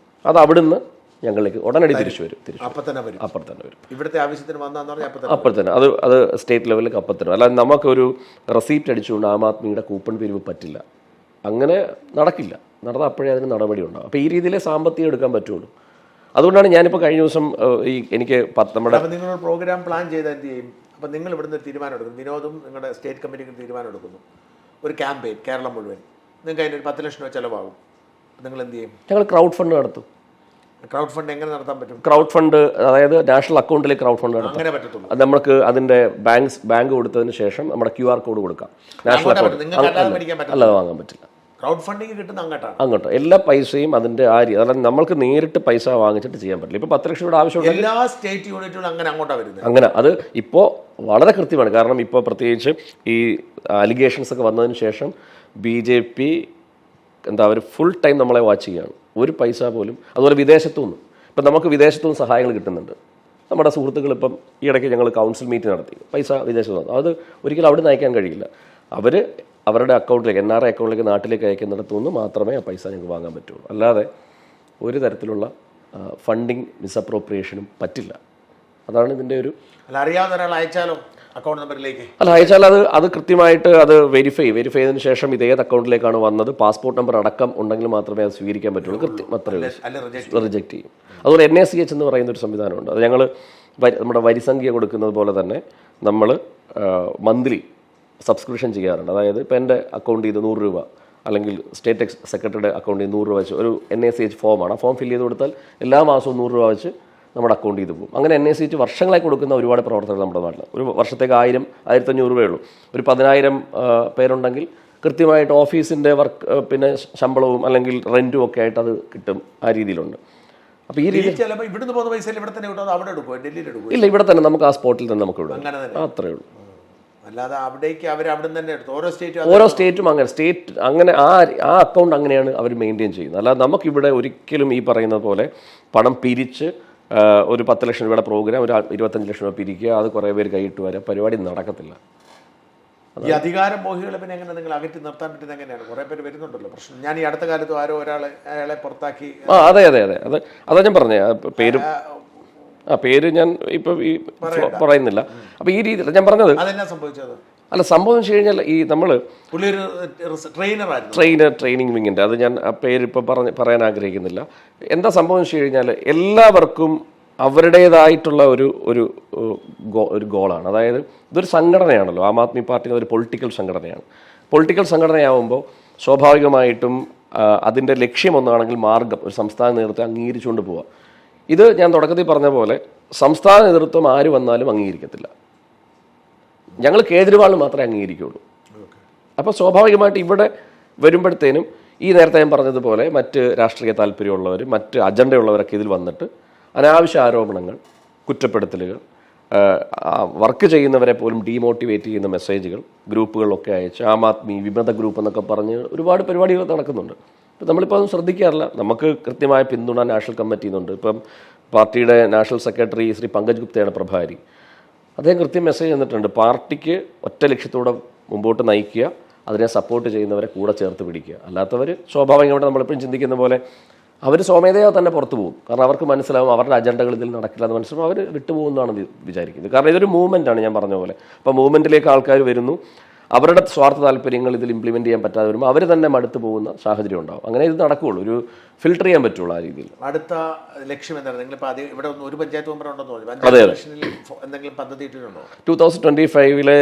അത് അവിടുന്ന് ഞങ്ങളിലേക്ക് ഉടനടി തിരിച്ചു വരും. അപ്പം തന്നെ വരും. ഇവിടുത്തെ ആവശ്യത്തിന് വന്നാൽ അപ്പോൾ തന്നെ അത് സ്റ്റേറ്റ് ലെവലിലേക്ക് അപ്പം തന്നെ. അല്ലാതെ നമുക്കൊരു റെസീപ്റ്റ് അടിച്ചുകൊണ്ട് ആം ആദ്മിയുടെ കൂപ്പൺ പിരിവ് പറ്റില്ല. അങ്ങനെ നടക്കില്ല. നടന്നാൽ അപ്പോഴേ അതിന് നടപടി ഉണ്ടാകും. അപ്പോൾ ഈ രീതിയിലേ സാമ്പത്തികം എടുക്കാൻ പറ്റുള്ളൂ. അതുകൊണ്ടാണ് ഞാനിപ്പോൾ കഴിഞ്ഞ ദിവസം എനിക്ക് നമ്മുടെ നിങ്ങളൊരു പ്രോഗ്രാം പ്ലാൻ ചെയ്താൽ എന്ത് ചെയ്യും? അപ്പം നിങ്ങൾ ഇവിടുന്ന് തീരുമാനം എടുക്കുന്നു, വിനോദും നിങ്ങളുടെ സ്റ്റേറ്റ് കമ്മിറ്റിക്ക് തീരുമാനം എടുക്കുന്നു, ഒരു ക്യാമ്പയിൻ കേരളം മുഴുവൻ, നിങ്ങൾക്ക് അതിന് 10 ലക്ഷം രൂപ ചിലവാകും. നിങ്ങൾ എന്ത് ചെയ്യും? ഞങ്ങൾ ക്രൗഡ് ഫണ്ട് നടത്തും. ക്രൗഡ് ഫണ്ട് എങ്ങനെ നടത്താൻ പറ്റും? ക്രൗഡ് ഫണ്ട്, അതായത് നാഷണൽ അക്കൗണ്ടിലേക്ക് ക്രൗഡ് ഫണ്ട് നടത്താം. അങ്ങനെ പറ്റത്തുള്ളൂ. അത് നമുക്ക് അതിൻ്റെ ബാങ്ക് കൊടുത്തതിന് ശേഷം നമ്മുടെ QR കോഡ് കൊടുക്കാം. നാഷണൽ അക്കൗണ്ട് അല്ലാതെ വാങ്ങാൻ പറ്റില്ല. ക്രൗഡ് ഫണ്ടിങ് കിട്ടുന്ന അങ്ങോട്ടോ എല്ലാ പൈസയും അതിൻ്റെ അതായത് നമ്മൾക്ക് നേരിട്ട് പൈസ വാങ്ങിച്ചിട്ട് ചെയ്യാൻ പറ്റില്ല. ഇപ്പോൾ 10 ലക്ഷം രൂപ ആവശ്യമുണ്ട്. എല്ലാ സ്റ്റേറ്റ് യൂണിറ്റുകളും അങ്ങോട്ടാണ് വരുന്നത്. അങ്ങനെ അത് ഇപ്പോൾ വളരെ കൃത്യമാണ്. കാരണം ഇപ്പോൾ പ്രത്യേകിച്ച് ഈ അലിഗേഷൻസ് ഒക്കെ വന്നതിന് ശേഷം BJP അവർ ഫുൾ ടൈം നമ്മളെ വാച്ച് ചെയ്യുകയാണ്. ഒരു പൈസ പോലും. അതുപോലെ വിദേശത്തുനിന്ന് ഇപ്പം നമുക്ക് വിദേശത്തുനിന്ന് സഹായങ്ങൾ കിട്ടുന്നുണ്ട്. നമ്മുടെ സുഹൃത്തുക്കൾ ഇപ്പം ഈ ഇടയ്ക്ക് ഞങ്ങൾ കൗൺസിൽ മീറ്റ് നടത്തി. പൈസ വിദേശത്ത് വന്നു. അത് ഒരിക്കലും അവിടെ നിന്ന് അയക്കാൻ കഴിയില്ല. അവരുടെ അക്കൗണ്ടിലേക്ക്, NRI അക്കൗണ്ടിലേക്ക്, നാട്ടിലേക്ക് അയക്കുന്നിടത്തുനിന്ന് മാത്രമേ ആ പൈസ ഞങ്ങൾക്ക് വാങ്ങാൻ പറ്റുള്ളൂ. അല്ലാതെ ഒരു തരത്തിലുള്ള ഫണ്ടിങ് മിസ്അപ്രോപ്രിയേഷനും പറ്റില്ല. അതാണ് ഇതിൻ്റെ ഒരു. അറിയാവുന്ന ഒരാൾ അയച്ചാലോ അക്കൗണ്ട് നമ്പറിലേക്ക്? അയച്ചാൽ അത് കൃത്യമായിട്ട് അത് വെരിഫൈ ചെയ്തതിന് ശേഷം ഇത് ഏത് അക്കൗണ്ടിലേക്കാണ് വന്നത്, പാസ്പോർട്ട് നമ്പർ അടക്കം ഉണ്ടെങ്കിൽ മാത്രമേ അത് സ്വീകരിക്കാൻ പറ്റുള്ളൂ. അത്രയും റിജക്റ്റ് ചെയ്യും. അതുപോലെ NACH എന്ന് പറയുന്ന ഒരു സംവിധാനമുണ്ട്. അത് ഞങ്ങൾ നമ്മുടെ വരിസംഖ്യ കൊടുക്കുന്നത് പോലെ തന്നെ നമ്മൾ മന്ത്ലി സബ്സ്ക്രിപ്ഷൻ ചെയ്യാറുണ്ട്. അതായത് ഇപ്പോൾ എൻ്റെ അക്കൗണ്ട് ചെയ്ത് 100 രൂപ അല്ലെങ്കിൽ സ്റ്റേറ്റ് സെക്രട്ടറിയുടെ അക്കൗണ്ടിൽ 100 രൂപ വെച്ച് ഒരു NACH ഫോമാണ്. ആ ഫോം ഫില്ല് ചെയ്ത് കൊടുത്താൽ എല്ലാ മാസവും 100 രൂപ വെച്ച് നമ്മുടെ അക്കൗണ്ടിൽ ഇത് പോകും. അങ്ങനെ NACH വർഷങ്ങളായി കൊടുക്കുന്ന ഒരുപാട് പ്രവർത്തകർ നമ്മുടെ നാട്ടിൽ. ഒരു വർഷത്തേക്ക് 1000-1500 രൂപയേ ഉള്ളൂ. ഒരു 10,000 പേരുണ്ടെങ്കിൽ കൃത്യമായിട്ട് ഓഫീസിൻ്റെ വർക്ക് പിന്നെ ശമ്പളവും അല്ലെങ്കിൽ റെൻറ്റും ഒക്കെ ആയിട്ട് അത് കിട്ടും. ആ രീതിയിലുണ്ട്. അപ്പോൾ ഈ രീതി ചിലപ്പോൾ ഇവിടുന്ന് പോകുന്ന പൈസ ഇവിടെ തന്നെ കിട്ടും, അവിടെ എടുക്കുമോ, ഡൽഹിയിൽ എടുക്കുമോ? ഇല്ല, ഇവിടെ തന്നെ നമുക്ക് ആ സ്പോട്ടിൽ തന്നെ നമുക്ക് വിടും. അങ്ങനെ തന്നെ അത്രേ ഉള്ളൂ. അല്ലാതെ അവിടേക്ക് അവർ അവിടെ തന്നെ എടുത്തു. ഓരോ സ്റ്റേറ്റും അങ്ങനെ അങ്ങനെ ആ അക്കൗണ്ട് അങ്ങനെയാണ് അവർ മെയിൻറ്റെയിൻ ചെയ്യുന്നത്. അല്ലാതെ നമുക്കിവിടെ ഒരിക്കലും ഈ പറയുന്നത് പോലെ പണം പിരിച്ച് ഒരു 10 ലക്ഷം രൂപയുടെ പ്രോഗ്രാം ഒരു 25 ലക്ഷം രൂപ പിരിക്കുക, അത് കുറേ പേര് കൈയിട്ട് വരാം, പരിപാടി നടക്കത്തില്ല. ഈ അധികാരം മോഹികളെ പിന്നെ എങ്ങനെ നിങ്ങൾ അകറ്റി നിർത്താൻ പറ്റുന്നത് എങ്ങനെയാണ്? കുറേ പേര് വരുന്നുണ്ടല്ലോ പ്രശ്നം. ഞാൻ ഈ അടുത്ത കാലത്ത് ആരോ അയാളെ പുറത്താക്കി. അതെ അതാ ഞാൻ പറഞ്ഞേ. പേര് ഞാൻ ഇപ്പൊ ഈ പറയുന്നില്ല. അപ്പൊ ഈ രീതിയിൽ ഞാൻ പറഞ്ഞത് അതെന്നാ സംഭവിച്ചത്? അല്ല, സംഭവം വെച്ച് കഴിഞ്ഞാൽ ഈ നമ്മൾ ട്രെയിനിങ് വിങ്ങിൻ്റെ അത് ഞാൻ ആ പേര് ഇപ്പം പറയാൻ ആഗ്രഹിക്കുന്നില്ല. എന്താ സംഭവം വെച്ച് കഴിഞ്ഞാൽ എല്ലാവർക്കും അവരുടേതായിട്ടുള്ള ഒരു ഗോളാണ്. അതായത് ഇതൊരു സംഘടനയാണല്ലോ. ആം ആദ്മി പാർട്ടി ഒരു പൊളിറ്റിക്കൽ സംഘടനയാണ്. പൊളിറ്റിക്കൽ സംഘടനയാവുമ്പോൾ സ്വാഭാവികമായിട്ടും അതിൻ്റെ ലക്ഷ്യം ഒന്നാണെങ്കിൽ മാർഗം ഒരു സംസ്ഥാന നേതൃത്വം അംഗീകരിച്ചുകൊണ്ട് പോവുക. ഇത് ഞാൻ തുടക്കത്തിൽ പറഞ്ഞ പോലെ സംസ്ഥാന നേതൃത്വം ആര് വന്നാലും അംഗീകരിക്കത്തില്ല. ഞങ്ങൾ കേജ്രിവാളിന് മാത്രമേ അംഗീകരിക്കുകയുള്ളൂ. അപ്പോൾ സ്വാഭാവികമായിട്ട് ഇവിടെ വരുമ്പോഴത്തേനും ഈ നേരത്തെ ഞാൻ പറഞ്ഞതുപോലെ മറ്റ് രാഷ്ട്രീയ താല്പര്യമുള്ളവർ, മറ്റ് അജണ്ടയുള്ളവരൊക്കെ ഇതിൽ വന്നിട്ട് അനാവശ്യ ആരോപണങ്ങൾ, കുറ്റപ്പെടുത്തലുകൾ, വർക്ക് ചെയ്യുന്നവരെ പോലും ഡീമോട്ടിവേറ്റ് ചെയ്യുന്ന മെസ്സേജുകൾ ഗ്രൂപ്പുകളിലൊക്കെ അയച്ച് ആം ആദ്മി വിമത ഗ്രൂപ്പ് എന്നൊക്കെ പറഞ്ഞ് ഒരുപാട് പരിപാടികൾ നടക്കുന്നുണ്ട്. ഇപ്പം നമ്മളിപ്പോൾ അതൊന്നും ശ്രദ്ധിക്കാറില്ല. നമുക്ക് കൃത്യമായ പിന്തുണ നാഷണൽ കമ്മിറ്റി നിന്നുണ്ട്. ഇപ്പം പാർട്ടിയുടെ നാഷണൽ സെക്രട്ടറി ശ്രീ പങ്കജ് ഗുപ്തയാണ് പ്രഭാരി. അദ്ദേഹം കൃത്യം മെസ്സേജ് തന്നിട്ടുണ്ട്. പാർട്ടിക്ക് ഒറ്റ ലക്ഷ്യത്തോടെ മുമ്പോട്ട് നയിക്കുക, അതിനെ സപ്പോർട്ട് ചെയ്യുന്നവരെ കൂടെ ചേർത്ത് പിടിക്കുക. അല്ലാത്തവർ സ്വാഭാവികമായിട്ട് നമ്മളെപ്പോഴും ചിന്തിക്കുന്ന പോലെ അവർ സ്വമേധയാ തന്നെ പുറത്തു പോകും. കാരണം അവർക്ക് മനസ്സിലാവും അവരുടെ അജണ്ടകൾ ഇതിൽ നടക്കില്ല എന്ന് മനസ്സിലാവും, അവർ വിട്ടുപോകുന്നതാണ് വിചാരിക്കുന്നത്. കാരണം ഇതൊരു മൂവ്മെൻറ്റാണ് ഞാൻ പറഞ്ഞ പോലെ. അപ്പോൾ മൂവ്മെൻറ്റിലേക്ക് ആൾക്കാർ വരുന്നു, അവരുടെ സ്വാർത്ഥ താല്പര്യങ്ങൾ ഇതിൽ ഇംപ്ലിമെൻറ്റ് ചെയ്യാൻ പറ്റാതെ വരുമ്പോൾ അവർ തന്നെ മടുത്തു പോകുന്ന സാഹചര്യം ഉണ്ടാവും. അങ്ങനെ ഇത് നടക്കുകയുള്ളൂ, ഒരു ഫിൽട്ടർ ചെയ്യാൻ പറ്റുള്ളൂ ആ രീതിയിൽ. അടുത്ത ലക്ഷ്യം എന്താണ്? നിങ്ങളിപ്പോൾ ആദ്യം ഇവിടെ ഒരു പഞ്ചായത്ത് മെമ്പർ ഉണ്ടെന്ന് തോന്നി. എന്തെങ്കിലും പദ്ധതി ഇട്ടിട്ടുണ്ടോ? 2025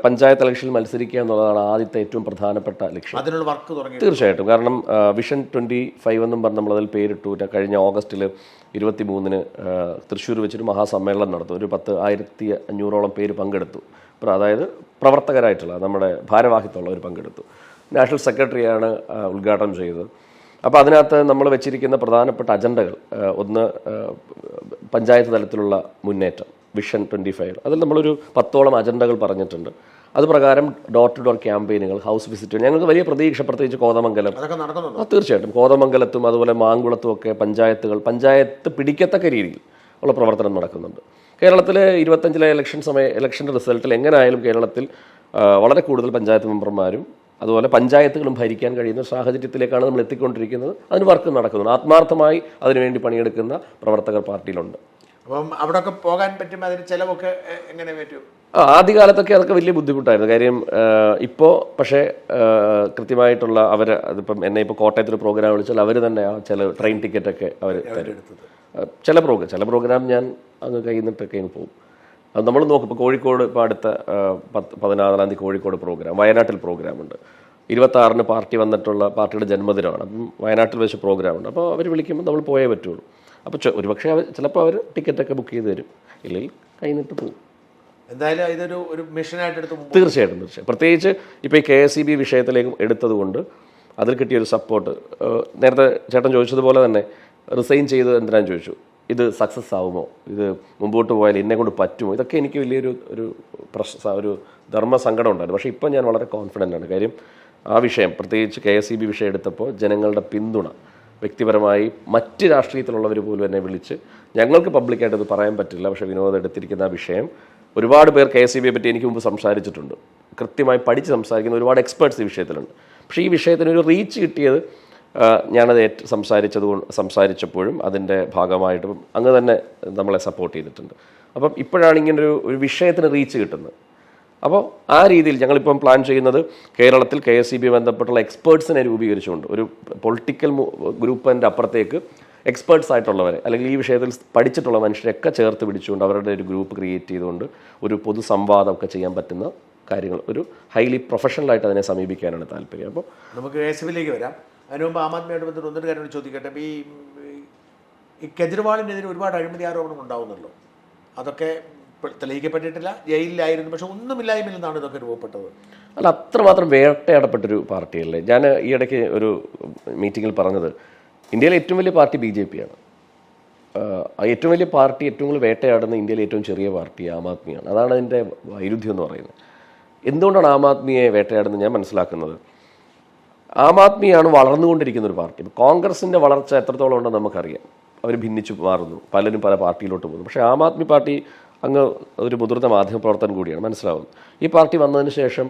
പഞ്ചായത്ത് ഇലക്ഷനിൽ മത്സരിക്കുക എന്നുള്ളതാണ് ആദ്യത്തെ ഏറ്റവും പ്രധാനപ്പെട്ട ലക്ഷ്യം. അതിനുള്ള വർക്ക് തുടങ്ങി? തീർച്ചയായിട്ടും. കാരണം വിഷൻ 25 എന്നും പറഞ്ഞ് നമ്മളതിൽ പേരിട്ടു. കഴിഞ്ഞ ഓഗസ്റ്റിൽ 23 തൃശ്ശൂർ വെച്ചൊരു മഹാസമ്മേളനം നടത്തും. ഒരു 10,500ഓളം പേര് പങ്കെടുത്തു. അതായത് പ്രവർത്തകരായിട്ടുള്ള നമ്മുടെ ഭാരവാഹിത്വമുള്ളവർ പങ്കെടുത്തു. നാഷണൽ സെക്രട്ടറിയാണ് ഉദ്ഘാടനം ചെയ്തത്. അപ്പോൾ അതിനകത്ത് നമ്മൾ വെച്ചിരിക്കുന്ന പ്രധാനപ്പെട്ട അജണ്ടകൾ, ഒന്ന് പഞ്ചായത്ത് തലത്തിലുള്ള മുന്നേറ്റം, വിഷൻ 25. അതിൽ നമ്മളൊരു 10ഓളം അജണ്ടകൾ പറഞ്ഞിട്ടുണ്ട്. അത് പ്രകാരം ഡോർ ടു ഡോർ ക്യാമ്പയിനുകൾ, ഹൗസ് വിസിറ്റ്, ഞങ്ങൾക്ക് വലിയ പ്രതീക്ഷ. പ്രത്യേകിച്ച് കോതമംഗലം, തീർച്ചയായിട്ടും കോതമംഗലത്തും അതുപോലെ മാങ്കുളത്തും ഒക്കെ പഞ്ചായത്ത് പിടിക്കത്തക്ക രീതിയിൽ ഉള്ള പ്രവർത്തനം നടക്കുന്നുണ്ട്. കേരളത്തിലെ 25 ഇലക്ഷൻ്റെ റിസൾട്ടിൽ എങ്ങനെയായാലും കേരളത്തിൽ വളരെ കൂടുതൽ പഞ്ചായത്ത് മെമ്പർമാരും അതുപോലെ പഞ്ചായത്തുകളും ഭരിക്കാൻ കഴിയുന്ന സാഹചര്യത്തിലേക്കാണ് നമ്മൾ എത്തിക്കൊണ്ടിരിക്കുന്നത്. അതിന് വർക്ക് നടക്കുന്നുണ്ട്. ആത്മാർത്ഥമായി അതിനുവേണ്ടി പണിയെടുക്കുന്ന പ്രവർത്തകർ പാർട്ടിയിലുണ്ട്. അപ്പം അവിടെയൊക്കെ പോകാൻ പറ്റും. അതിന് ചിലവൊക്കെ എങ്ങനെ പറ്റും? ആദ്യകാലത്തൊക്കെ അതൊക്കെ വലിയ ബുദ്ധിമുട്ടായിരുന്നു. കാര്യം ഇപ്പോൾ പക്ഷേ കൃത്യമായിട്ടുള്ള അതിപ്പം എന്നെ ഇപ്പോൾ കോട്ടയത്തൊരു പ്രോഗ്രാം വിളിച്ചാൽ അവർ തന്നെ ചില ട്രെയിൻ ടിക്കറ്റൊക്കെ അവർ തരും. ചില പ്രോഗ്രാം ഞാൻ അങ്ങ് കയ്യിൽ നിന്നിട്ടൊക്കെ അങ്ങ് പോകും. അത് നമ്മൾ നോക്കും. ഇപ്പോൾ കോഴിക്കോട് ഇപ്പോൾ അടുത്ത 14-ാം തീയതി കോഴിക്കോട് പ്രോഗ്രാം, വയനാട്ടിൽ പ്രോഗ്രാമുണ്ട്. 26-ന് പാർട്ടി വന്നിട്ടുള്ള പാർട്ടിയുടെ ജന്മദിനമാണ്. അപ്പം വയനാട്ടിൽ വെച്ച് പ്രോഗ്രാമുണ്ട്. അപ്പോൾ അവർ വിളിക്കുമ്പോൾ നമ്മൾ പോയേ പറ്റുള്ളൂ. അപ്പോൾ ഒരുപക്ഷെ ചിലപ്പോൾ അവർ ടിക്കറ്റൊക്കെ ബുക്ക് ചെയ്ത് തരും, ഇല്ലെങ്കിൽ കയ്യിൽ നിന്നിട്ട് പോകും. എന്തായാലും ഇതൊരു മിഷനായിട്ട് എടുത്ത് തീർച്ചയായിട്ടും. പ്രത്യേകിച്ച് ഇപ്പോൾ ഈ KSEB വിഷയത്തിലേക്ക് എടുത്തതുകൊണ്ട് അതിൽ കിട്ടിയൊരു സപ്പോർട്ട്. നേരത്തെ ചേട്ടൻ ചോദിച്ചതുപോലെ തന്നെ റിസൈൻ ചെയ്ത് എന്തിനാന്ന് ചോദിച്ചു. ഇത് സക്സസ് ആവുമോ, ഇത് മുമ്പോട്ട് പോയാൽ എന്നെ കൊണ്ട് പറ്റുമോ, ഇതൊക്കെ എനിക്ക് വലിയൊരു ഒരു ധർമ്മസങ്കടം ഉണ്ടായിരുന്നു. പക്ഷേ ഇപ്പം ഞാൻ വളരെ കോൺഫിഡൻ്റ് ആണ്. കാര്യം ആ വിഷയം, പ്രത്യേകിച്ച് KSEB വിഷയം എടുത്തപ്പോൾ ജനങ്ങളുടെ പിന്തുണ, വ്യക്തിപരമായി മറ്റ് രാഷ്ട്രീയത്തിലുള്ളവർ പോലും എന്നെ വിളിച്ച്, ഞങ്ങൾക്ക് പബ്ലിക്കായിട്ട് അത് പറയാൻ പറ്റില്ല, പക്ഷേ വിനോദം എടുത്തിരിക്കുന്ന ആ വിഷയം ഒരുപാട് പേർ KSEBയെ പറ്റി എനിക്ക് മുമ്പ് സംസാരിച്ചിട്ടുണ്ട്. കൃത്യമായി പഠിച്ച് സംസാരിക്കുന്ന ഒരുപാട് എക്സ്പേർട്സ് ഈ വിഷയത്തിലുണ്ട്. പക്ഷേ ഈ വിഷയത്തിനൊരു റീച്ച് കിട്ടിയത് ഞാനത് സംസാരിച്ചപ്പോഴും അതിൻ്റെ ഭാഗമായിട്ടും അങ്ങ് തന്നെ നമ്മളെ സപ്പോർട്ട് ചെയ്തിട്ടുണ്ട്. അപ്പം ഇപ്പോഴാണ് ഇങ്ങനൊരു വിഷയത്തിന് റീച്ച് കിട്ടുന്നത്. അപ്പോൾ ആ രീതിയിൽ ഞങ്ങളിപ്പം പ്ലാൻ ചെയ്യുന്നത് കേരളത്തിൽ KSEB ബന്ധപ്പെട്ടുള്ള എക്സ്പേർട്സിനെ രൂപീകരിച്ചുകൊണ്ട് ഒരു പൊളിറ്റിക്കൽ ഗ്രൂപ്പിൻ്റെ അപ്പുറത്തേക്ക് എക്സ്പേർട്സ് ആയിട്ടുള്ളവരെ, അല്ലെങ്കിൽ ഈ വിഷയത്തിൽ പഠിച്ചിട്ടുള്ള മനുഷ്യരെയൊക്കെ ചേർത്ത് പിടിച്ചുകൊണ്ട് അവരുടെ ഒരു ഗ്രൂപ്പ് ക്രിയേറ്റ് ചെയ്തുകൊണ്ട് ഒരു പൊതു സംവാദമൊക്കെ ചെയ്യാൻ പറ്റുന്ന കാര്യങ്ങൾ ഒരു ഹൈലി പ്രൊഫഷണലായിട്ട് അതിനെ സമീപിക്കാനാണ് താല്പര്യം. അപ്പോൾ നമുക്ക് കേസവിലേക്ക് വരാം. അതിന് മുമ്പ് ആം ആദ്മിയായിട്ട് ബന്ധപ്പെട്ട് ഒന്നൊരു കാര്യം ചോദിക്കട്ടെ. ഈ കെജ്രിവാളിനെതിരെ ഒരുപാട് അഴിമതി ആരോപണം ഉണ്ടാവുന്നല്ലോ. അതൊക്കെ തെളിയിക്കപ്പെട്ടിട്ടില്ല, ജയിലിലായിരുന്നു, പക്ഷെ ഒന്നുമില്ലായ്മയിൽ നിന്നാണ് ഇതൊക്കെ രൂപപ്പെട്ടത്. അല്ല, അത്രമാത്രം വേട്ടയാടപ്പെട്ടൊരു പാർട്ടിയല്ലേ. ഞാൻ ഈ ഇടയ്ക്ക് ഒരു മീറ്റിങ്ങിൽ പറഞ്ഞത് ഇന്ത്യയിലെ ഏറ്റവും വലിയ പാർട്ടി BJP ആണ്. ഏറ്റവും വലിയ പാർട്ടി, ഏറ്റവും കൂടുതൽ വേട്ടയാടുന്ന ഇന്ത്യയിലെ ഏറ്റവും ചെറിയ പാർട്ടി ആം ആദ്മിയാണ്. അതാണ് അതിൻ്റെ വൈരുദ്ധ്യം എന്ന് പറയുന്നത്. എന്തുകൊണ്ടാണ് ആം ആദ്മിയെ വേട്ടയാടുന്നത് ഞാൻ മനസ്സിലാക്കുന്നത്, ആം ആദ്മിയാണ് വളർന്നുകൊണ്ടിരിക്കുന്ന ഒരു പാർട്ടി. കോൺഗ്രസിൻ്റെ വളർച്ച എത്രത്തോളം ഉണ്ടെന്ന് നമുക്കറിയാം. അവർ ഭിന്നിച്ചു മാറുന്നു, പലരും പല പാർട്ടിയിലോട്ട് പോകുന്നു. പക്ഷേ ആം ആദ്മി പാർട്ടി അങ്ങ് ഒരു മുതിർന്ന മാധ്യമപ്രവർത്തനം കൂടിയാണ്, മനസ്സിലാവുന്നത്. ഈ പാർട്ടി വന്നതിന് ശേഷം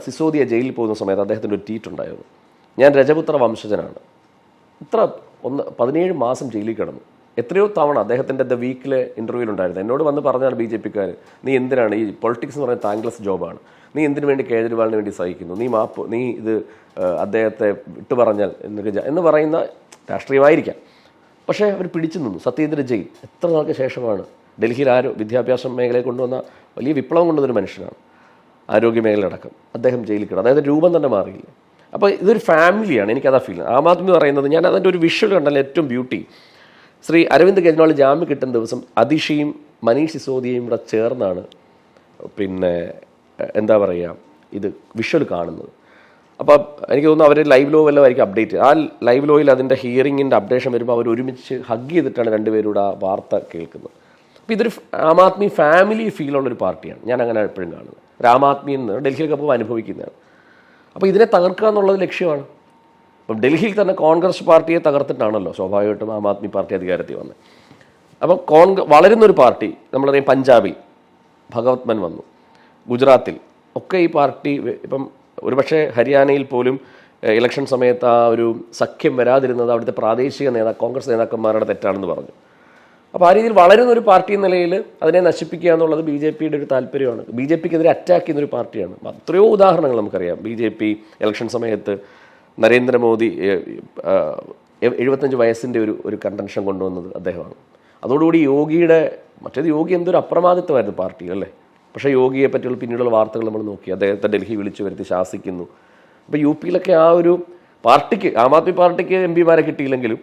സിസോദിയ ജയിലിൽ പോകുന്ന സമയത്ത് അദ്ദേഹത്തിൻ്റെ ഒരു ട്വീറ്റ് ഉണ്ടായിരുന്നു, ഞാൻ രജപുത്ര വംശജനാണ്. 17 മാസം ജയിലിൽ കിടന്നു. എത്രയോ തവണ അദ്ദേഹത്തിൻ്റെ ദ വീക്കിലെ ഇൻ്റർവ്യൂവിലുണ്ടായിരുന്നു. എന്നോട് വന്ന് പറഞ്ഞാണ് BJPക്കാർ, നീ എന്തിനാണ് ഈ പൊളിറ്റിക്സ് എന്ന് പറയുന്നത് താങ്ക്ലെസ് ജോബാണ്, നീ എന്തിനു വേണ്ടി കേജ്രിവാളിന് വേണ്ടി സഹിക്കുന്നു, നീ ഇത് അദ്ദേഹത്തെ വിട്ടു പറഞ്ഞാൽ എന്ന് പറയുന്ന രാഷ്ട്രീയമായിരിക്കാം. പക്ഷേ അവർ പിടിച്ചു നിന്നു. സത്യേന്ദ്ര ജെയിൻ എത്ര നാൾക്ക് ശേഷമാണ് ഡൽഹിയിൽ വിദ്യാഭ്യാസ മേഖലയെ കൊണ്ടുവന്ന വലിയ വിപ്ലവം കൊണ്ടുവന്നൊരു മനുഷ്യനാണ്, ആരോഗ്യ മേഖലയടക്കം. അദ്ദേഹം ജയിലിൽ കിടന്നു. അതായത് രൂപം തന്നെ മാറിയില്ല. അപ്പോൾ ഇതൊരു ഫാമിലിയാണ്, എനിക്കതാ ഫീൽ. ആം ആദ്മി പറയുന്നത്, ഞാൻ അതിൻ്റെ ഒരു വിഷ്വൽ കണ്ടല്ലോ ഏറ്റവും ബ്യൂട്ടി. ശ്രീ അരവിന്ദ് കെജ്രിവാൾ ജാമ്യം കിട്ടുന്ന ദിവസം അതിഷിയും മനീഷ് സിസോദിയയും കൂടെ ചേർന്നാണ് എന്താ പറയുക ഇത് വിഷ്വൽ കാണുന്നത്. അപ്പോൾ എനിക്ക് തോന്നുന്നു അവർ ലൈവ് ലോ വല്ലതും ആയിരിക്കും അപ്ഡേറ്റ്. ആ ലൈവ് ലോയിൽ അതിൻ്റെ ഹിയറിങ്ങിൻ്റെ അപ്ഡേഷൻ വരുമ്പോൾ അവർ ഒരുമിച്ച് ഹഗ് ചെയ്തിട്ടാണ് രണ്ടുപേരുടെ ആ വാർത്ത കേൾക്കുന്നത്. അപ്പോൾ ഇതൊരു ആം ആദ്മി ഫാമിലി ഫീലുള്ളൊരു പാർട്ടിയാണ്. ഞാൻ അങ്ങനെ എപ്പോഴും കാണുന്നത്. ഒരു ആം ആദ്മി എന്ന് ഡൽഹിയിലൊക്കെ പോകുമ്പോൾ അനുഭവിക്കുന്നതാണ്. അപ്പോൾ ഇതിനെ തകർക്കുക എന്നുള്ളത് ലക്ഷ്യമാണ്. അപ്പം ഡൽഹിയിൽ തന്നെ കോൺഗ്രസ് പാർട്ടിയെ തകർത്തിട്ടാണല്ലോ സ്വാഭാവികമായിട്ടും ആം ആദ്മി പാർട്ടി അധികാരത്തിൽ വന്നത്. അപ്പം വളരുന്നൊരു പാർട്ടി, നമ്മളറിയാം പഞ്ചാബിൽ ഭഗവത് മാൻ വന്നു, ഗുജറാത്തിൽ ഒക്കെ ഈ പാർട്ടി ഇപ്പം ഒരുപക്ഷെ ഹരിയാനയിൽ പോലും ഇലക്ഷൻ സമയത്ത് ആ ഒരു സഖ്യം വരാതിരുന്നത് അവിടുത്തെ പ്രാദേശിക കോൺഗ്രസ് നേതാക്കന്മാരുടെ തെറ്റാണെന്ന് പറഞ്ഞു. അപ്പോൾ ആ രീതിയിൽ വളരുന്ന ഒരു പാർട്ടി എന്ന നിലയിൽ അതിനെ നശിപ്പിക്കുക എന്നുള്ളത് BJPയുടെ ഒരു താല്പര്യമാണ്. BJPക്കെതിരെ അറ്റാക്ക് ചെയ്യുന്നൊരു പാർട്ടിയാണ്. എത്രയോ ഉദാഹരണങ്ങൾ നമുക്കറിയാം. BJP ഇലക്ഷൻ സമയത്ത് നരേന്ദ്രമോദി 75 വയസ്സിൻ്റെ ഒരു കണ്ടൻഷൻ കൊണ്ടുവന്നത് അദ്ദേഹമാണ്. അതോടുകൂടി മറ്റേത് യോഗി എന്തൊരു അപ്രമാദിത്വമായിരുന്നു പാർട്ടിയിൽ, അല്ലേ? പക്ഷേ യോഗിയെ പറ്റിയുള്ള പിന്നീടുള്ള വാർത്തകൾ നമ്മൾ നോക്കി. അദ്ദേഹത്തെ ഡൽഹി വിളിച്ചു വരുത്തി ശാസിക്കുന്നു. അപ്പോൾ UPയിലൊക്കെ ആ ഒരു പാർട്ടിക്ക്, ആം ആദ്മി പാർട്ടിക്ക് MPമാരെ കിട്ടിയില്ലെങ്കിലും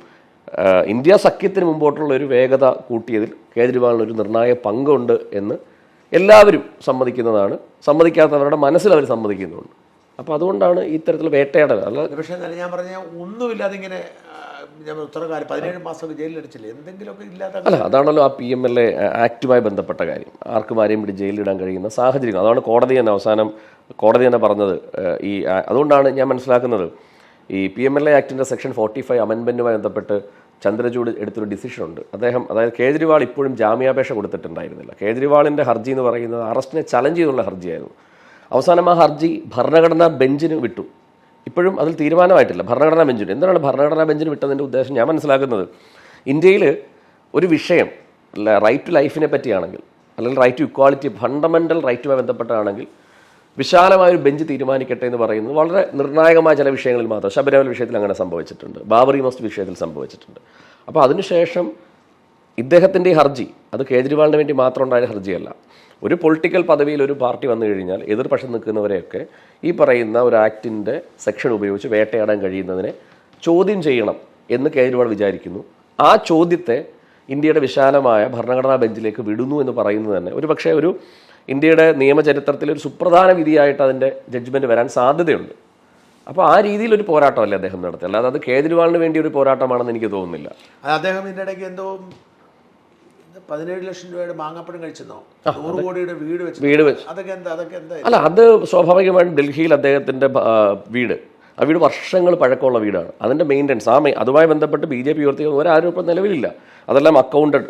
ഇന്ത്യ സഖ്യത്തിന് മുമ്പോട്ടുള്ള ഒരു വേഗത കൂട്ടിയതിൽ കേജ്രിവാളിന് ഒരു നിർണായക പങ്കുണ്ട് എന്ന് എല്ലാവരും സമ്മതിക്കുന്നതാണ്. സമ്മതിക്കാത്തവരുടെ മനസ്സിൽ അവർ സമ്മതിക്കുന്നുണ്ട്. അപ്പോൾ അതുകൊണ്ടാണ് ഇത്തരത്തിൽ വേട്ടയാടൽ. അല്ല, പക്ഷേ ഞാൻ പറഞ്ഞ ഒന്നുമില്ലാതെ ഇങ്ങനെ ഉത്തരകാലം 17 മാസം ജയിലിലടിച്ചില്ലേ, എന്തെങ്കിലുമൊക്കെ ഇല്ലാതെ. അല്ല, അതാണല്ലോ ആ PMLA ആക്റ്റുമായി ബന്ധപ്പെട്ട കാര്യം. ആർക്കും ആരെയും പിടി ജയിലിലിടാൻ കഴിയുന്ന സാഹചര്യം. അതാണ് കോടതി തന്നെ പറഞ്ഞത്. അതുകൊണ്ടാണ് ഞാൻ മനസ്സിലാക്കുന്നത് ഈ PMLA ആക്ടിൻ്റെ സെക്ഷൻ 45 അമെൻമെൻറ്റുമായി ബന്ധപ്പെട്ട് ചന്ദ്രചൂഡ് എടുത്തൊരു ഡിസിഷനുണ്ട്. അതായത് കേജ്രിവാൾ ഇപ്പോഴും ജാമ്യാപേക്ഷ കൊടുത്തിട്ടുണ്ടായിരുന്നില്ല. കേജ്രിവാളിൻ്റെ ഹർജി എന്ന് പറയുന്നത് അറസ്റ്റിനെ ചലഞ്ച് ചെയ്തുള്ള ഹർജിയായിരുന്നു. അവസാനം ആ ഹർജി ഭരണഘടനാ ബെഞ്ചിന് വിട്ടു. ഇപ്പോഴും അതിൽ തീരുമാനമായിട്ടില്ല. ഭരണഘടനാ ബെഞ്ചിന് എന്താണ് ഭരണഘടനാ ബെഞ്ചിന് വിട്ടതിൻ്റെ ഉദ്ദേശം ഞാൻ മനസ്സിലാക്കുന്നത്, ഇന്ത്യയിൽ ഒരു വിഷയം റൈറ്റ് ടു ലൈഫിനെ പറ്റിയാണെങ്കിൽ, അല്ലെങ്കിൽ റൈറ്റ് ടു ഇക്വാളിറ്റി, ഫണ്ടമെൻ്റൽ റൈറ്റുമായി ബന്ധപ്പെട്ടാണെങ്കിൽ വിശാലമായൊരു ബെഞ്ച് തീരുമാനിക്കട്ടെ എന്ന് പറയുന്നത് വളരെ നിർണായകമായ ചില വിഷയങ്ങളിൽ മാത്രം. ശബരിമല വിഷയത്തിൽ അങ്ങനെ സംഭവിച്ചിട്ടുണ്ട്, ബാബറി മസ്ജിദ് വിഷയത്തിൽ സംഭവിച്ചിട്ടുണ്ട്. അപ്പോൾ അതിനുശേഷം ഇദ്ദേഹത്തിൻ്റെ ഈ ഹർജി അത് കേജ്രിവാളിന് വേണ്ടി മാത്രം ഉണ്ടായ ഹർജിയല്ല. ഒരു പൊളിറ്റിക്കൽ പദവിയിൽ ഒരു പാർട്ടി വന്നു കഴിഞ്ഞാൽ എതിർപക്ഷം നിൽക്കുന്നവരെയൊക്കെ ഈ പറയുന്ന ഒരു ആക്ടിൻ്റെ സെക്ഷൻ ഉപയോഗിച്ച് വേട്ടയാടാൻ കഴിയുന്നതിനെ ചോദ്യം ചെയ്യണം എന്ന് കേജ്രിവാൾ വിചാരിക്കുന്നു. ആ ചോദ്യത്തെ ഇന്ത്യയുടെ വിശാലമായ ഭരണഘടനാ ബെഞ്ചിലേക്ക് വിടുന്നു എന്ന് പറയുന്നത് തന്നെ ഒരു ഇന്ത്യയുടെ നിയമചരിത്രത്തിൽ ഒരു സുപ്രധാന വിധിയായിട്ട് അതിൻ്റെ ജഡ്ജ്മെൻറ്റ് വരാൻ സാധ്യതയുണ്ട്. അപ്പോൾ ആ രീതിയിലൊരു പോരാട്ടമല്ലേ അദ്ദേഹം നടത്തി, അല്ലാതെ അത് കേജ്രിവാളിന് വേണ്ടി ഒരു പോരാട്ടമാണെന്ന് എനിക്ക് തോന്നുന്നില്ല. അദ്ദേഹം ഇതിൻ്റെ ഇടയ്ക്ക് എന്തോ 17 ലക്ഷം രൂപയുടെ മാങ്ങാപ്പഴം കഴിച്ചെന്നോ, 100 കോടിയുടെ വീട് വെച്ച് അതൊക്കെ എന്താ? അല്ല, അത് സ്വാഭാവികമായിട്ടും ഡൽഹിയിൽ അദ്ദേഹത്തിൻ്റെ ആ വീട് വർഷങ്ങൾ പഴക്കമുള്ള വീടാണ്. അതിൻ്റെ മെയിൻ്റനൻസ് അതുമായി ബന്ധപ്പെട്ട് BJP ഉയർത്തിയ ഒരാരോപണം നിലവിലില്ല. അതെല്ലാം അക്കൗണ്ടഡ്